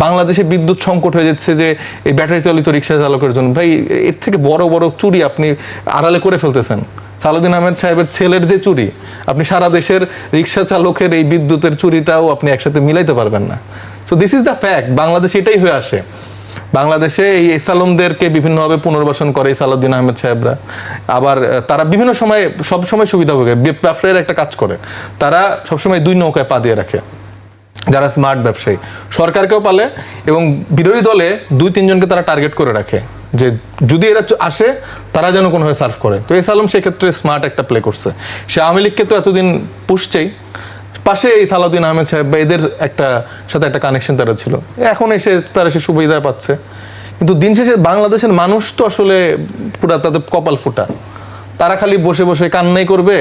S2: বাংলাদেশে বিদ্যুৎ সংকট হয়ে যাচ্ছে যে এই ব্যাটারি চালিত রিক্সা চালকের জন্য, ভাই এর থেকে বড় বড় চুরি আপনি আড়ালে করে ফেলতেছেন। সালাউদ্দিন আহমেদ সাহেবের ছেলের যে চুরি, আপনি সারা দেশের রিক্সা চালকের এই বিদ্যুতের চুরিটাও আপনি একসাথে মিলাইতে পারবেন না। So this is the fact. বাংলাদেশে এটাই হয়ে আসে। বাংলাদেশে এই এসালমদেরকে বিভিন্নভাবে পুনর্বাসন করে সালাউদ্দিন আহমেদ সাহেবরা, আবার তারা বিভিন্ন সময় সবসময় সুবিধা ভোগে। ব্যবসায়ীরা একটা কাজ করে, তারা সবসময় দুই নৌকায় পা দিয়ে রাখে। যারা স্মার্ট ব্যবসায়ী সরকারকেও পালে এবং বিরোধী দলে 2-3 জনকে তারা টার্গেট করে রাখে যে যদি এরা আসে তারা যেন কোনোভাবে সার্ভ করে। তো এসালম সেক্ষেত্রে স্মার্ট একটা প্লে করছে। সে আওয়ামী লীগকে তো এতদিন পুষছেই, পাশে এই সালাউদ্দিন আহমেদ সাহেব বা এদের সাথে একটা কানেকশন তারা ছিল, এখন এসে তারা সে সুবিধা পাচ্ছে। কিন্তু দিন শেষে বাংলাদেশের মানুষ তো আসলে পুরা তাদের কপাল ফুটা, তারা খালি বসে বসে কান্নাই করবে।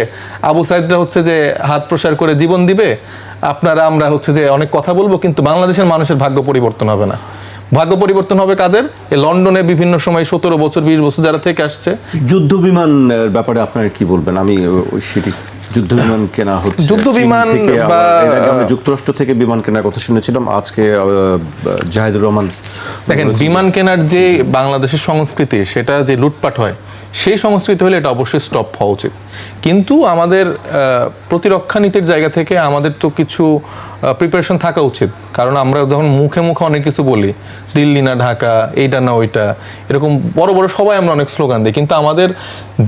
S2: আবু সাইদরা হচ্ছে যে হাত প্রসার করে জীবন দিবে, আমরা হচ্ছে যে অনেক কথা বলবো, কিন্তু বাংলাদেশের মানুষের ভাগ্য পরিবর্তন হবে না। ভাগ্য পরিবর্তন হবে কাদের? এই লন্ডনে বিভিন্ন সময় 17 বছর 20 বছর যারা থেকে আসছে।
S3: যুদ্ধ বিমান ব্যাপারে আপনারা কি বলবেন? আমি সেটি যুদ্ধ বিমান কেনা হচ্ছে,
S2: যুদ্ধ বিমান বা
S3: যুক্তরাষ্ট্র থেকে বিমান কেনার কথা শুনেছিলাম। আজকে জাহিদুর রহমান
S2: দেখেন, বিমান কেনার যে বাংলাদেশের সংস্কৃতি, সেটা যে লুটপাট হয়, সেই সংস্কৃতি হলে এটা অবশ্যই স্টপ হওয়া উচিত। কিন্তু আমাদের প্রতিরক্ষা নীতির জায়গা থেকে আমাদের তো কিছু প্রিপারেশন থাকা উচিত। কারণ আমরা যখন মুখে মুখে অনেক কিছু বলি, দিল্লি না ঢাকা, এইটা না ওইটা, এরকম বড় বড় সবাই আমরা অনেক স্লোগান দিই, কিন্তু আমাদের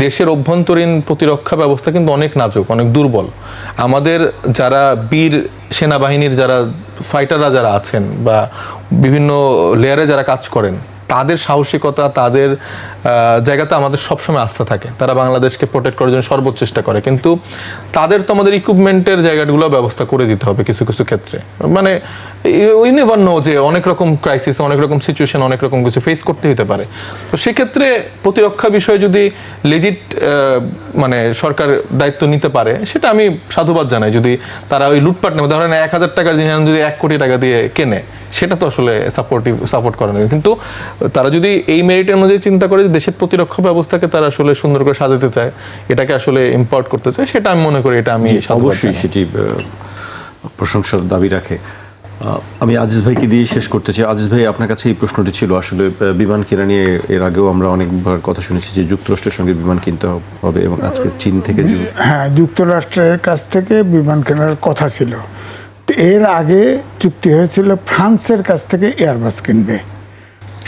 S2: দেশের অভ্যন্তরীণ প্রতিরক্ষা ব্যবস্থা কিন্তু অনেক নাজুক, অনেক দুর্বল। আমাদের যারা বীর সেনাবাহিনীর যারা ফাইটাররা যারা আছেন বা বিভিন্ন লেয়ারে যারা কাজ করেন, তাদের সাহসিকতা, তাদের জায়গাতে আমাদের সবসময় আস্থা থাকে। তারা বাংলাদেশকে প্রোটেক্ট করার জন্য সর্বোচ্চ চেষ্টা করে, কিন্তু তাদের তো আমাদের ইকুইপমেন্টের জায়গাগুলো ব্যবস্থা করে দিতে হবে কিছু কিছু ক্ষেত্রে। মানে উই নেভার নো যে অনেক রকম ক্রাইসিস, অনেক রকম সিচুয়েশন, অনেক রকম কিছু ফেস করতে হতে পারে। তো সেক্ষেত্রে প্রতিরক্ষা বিষয়ে যদি লেজিট সরকার দায়িত্ব নিতে পারে, সেটা আমি সাধুবাদ জানাই। যদি তারা ওই লুটপাট নেবে, ধরেন 1,000 টাকার জিনিস যদি 1 কোটি টাকা দিয়ে কেনে, সেটা তো আসলে সাপোর্ট করে না। কিন্তু তারা যদি এই মেরিটের অনুযায়ী চিন্তা করে দেশের প্রতিরক্ষা ব্যবস্থাকে তারা আসলে সুন্দর করে সাজাতে চায়, এটাকে আসলে ইম্পোর্ট করতে চায়, সেটা আমি মনে করি এটা আমি
S3: অবশ্যই সেটি প্রশংসার দাবি রাখে। আমি আজিজ ভাইকে দিয়ে শেষ করতে চাই। আজিজ ভাই, আপনার কাছে এই প্রশ্নটি ছিল। আসলে বিমান কেনা নিয়ে এর আগেও আমরা অনেকবার কথা শুনেছি যে যুক্তরাষ্ট্রের সঙ্গে বিমান কিনতে হবে, এবং আজকে চীন থেকে
S4: যুক্তরাষ্ট্রের কাছ থেকে বিমান কেনার কথা ছিল। এর আগে চুক্তি হয়েছিল ফ্রান্সের কাছ থেকে এয়ারবাস কিনবে।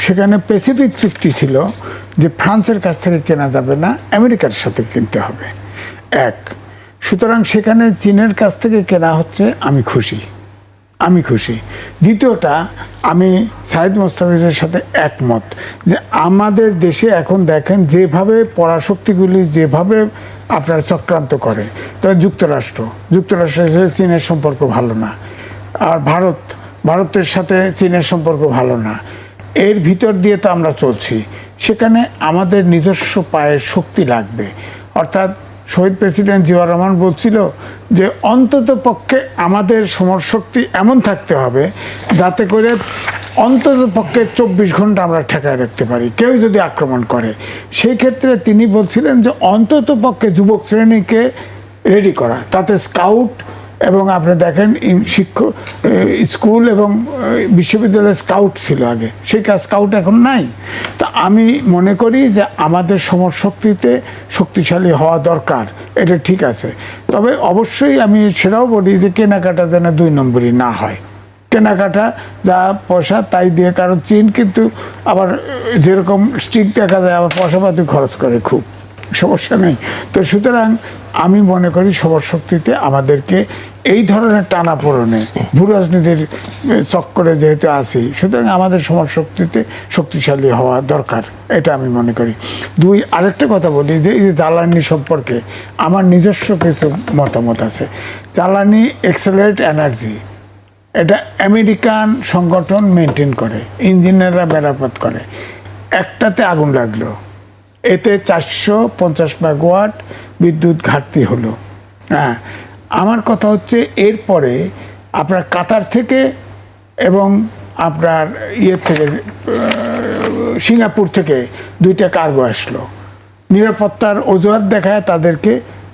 S4: সেখানে প্যাসিফিক চুক্তি ছিল যে ফ্রান্সের কাছ থেকে কেনা যাবে না, আমেরিকার সাথে কিনতে হবে। সুতরাং সেখানে চীনের কাছ থেকে কেনা হচ্ছে, আমি খুশি। দ্বিতীয়টা, আমি সাইদ মোস্তাফিজের সাথে একমত যে আমাদের দেশে এখন দেখেন যেভাবে পরাশক্তিগুলি যেভাবে আপনার চক্রান্ত করে, তবে যুক্তরাষ্ট্রের সাথে চীনের সম্পর্ক ভালো না, আর ভারতের সাথে চীনের সম্পর্ক ভালো না। এর ভিতর দিয়ে তো আমরা চলছি। সেখানে আমাদের নিজস্ব পায়ের শক্তি লাগবে। অর্থাৎ শহীদ প্রেসিডেন্ট জিয়াউর রহমান বলছিল যে অন্তত পক্ষে আমাদের সমরশক্তি এমন থাকতে হবে যাতে করে অন্তত পক্ষে 24 ঘন্টা আমরা ঠেকায় রাখতে পারি কেউ যদি আক্রমণ করে। সেই ক্ষেত্রে তিনি বলছিলেন যে অন্তত পক্ষে যুবক শ্রেণীকে রেডি করা, তাতে স্কাউট এবং আপনি দেখেন স্কুল এবং বিশ্ববিদ্যালয়ে স্কাউট ছিল আগে, সেই স্কাউট এখন নাই। তা আমি মনে করি যে আমাদের সমরশক্তিতে শক্তিশালী হওয়া দরকার, এটা ঠিক আছে। তবে অবশ্যই আমি সেটাও বলি যে কেনাকাটা যেন 2 নম্বরই না হয়। কেনাকাটা যা পয়সা তাই দিয়ে, কারণ চীন কিন্তু আবার যেরকম স্ট্রিক্ট দেখা যায়, আবার পয়সাপাতি খরচ করে, খুব সমস্যা নেই। তো সুতরাং আমি মনে করি সবার শক্তিতে আমাদেরকে এই ধরনের টানাপোড়েনে ভূ রাজনীতির চক্করে যেহেতু আছি, সুতরাং আমাদের সবার শক্তিতে শক্তিশালী হওয়া দরকার, এটা আমি মনে করি। দুই, আরেকটা কথা বলি যে এই জ্বালানি সম্পর্কে আমার নিজস্ব কিছু মতামত আছে। জ্বালানি এক্সেলারেট এনার্জি, এটা আমেরিকান সংগঠন মেনটেন করে, ইঞ্জিনিয়াররা মেরামত করে। একটাতে আগুন লাগলো, এতে 450 মেগাওয়াট বিদ্যুৎ ঘাটতি হলো। হ্যাঁ, আমার কথা হচ্ছে এরপরে আপনার কাতার থেকে এবং আপনার থেকে সিঙ্গাপুর থেকে 2টা কার্গো আসলো, নিরাপত্তার অজুহাত দেখায় তাদেরকে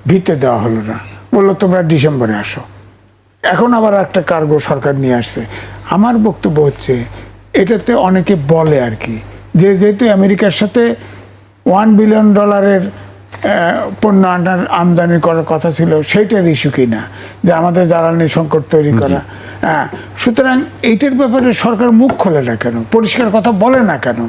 S4: ভিতে দেওয়া হলো না, বললো তোমরা ডিসেম্বরে আসো। এখন আবার একটা কার্গো সরকার নিয়ে আসছে। আমার বক্তব্য হচ্ছে এটাতে অনেকে বলে আর কি যে যেহেতু আমেরিকার সাথে $1 বিলিয়ন পণ্য আমদানি করার কথা ছিল, সেইটার ইস্যু কিনা যে আমাদের জ্বালানি সংকট তৈরি করা। হ্যাঁ, সুতরাং এইটার ব্যাপারে সরকার মুখ খোলে না কেন, পরিষ্কার কথা বলে না কেন?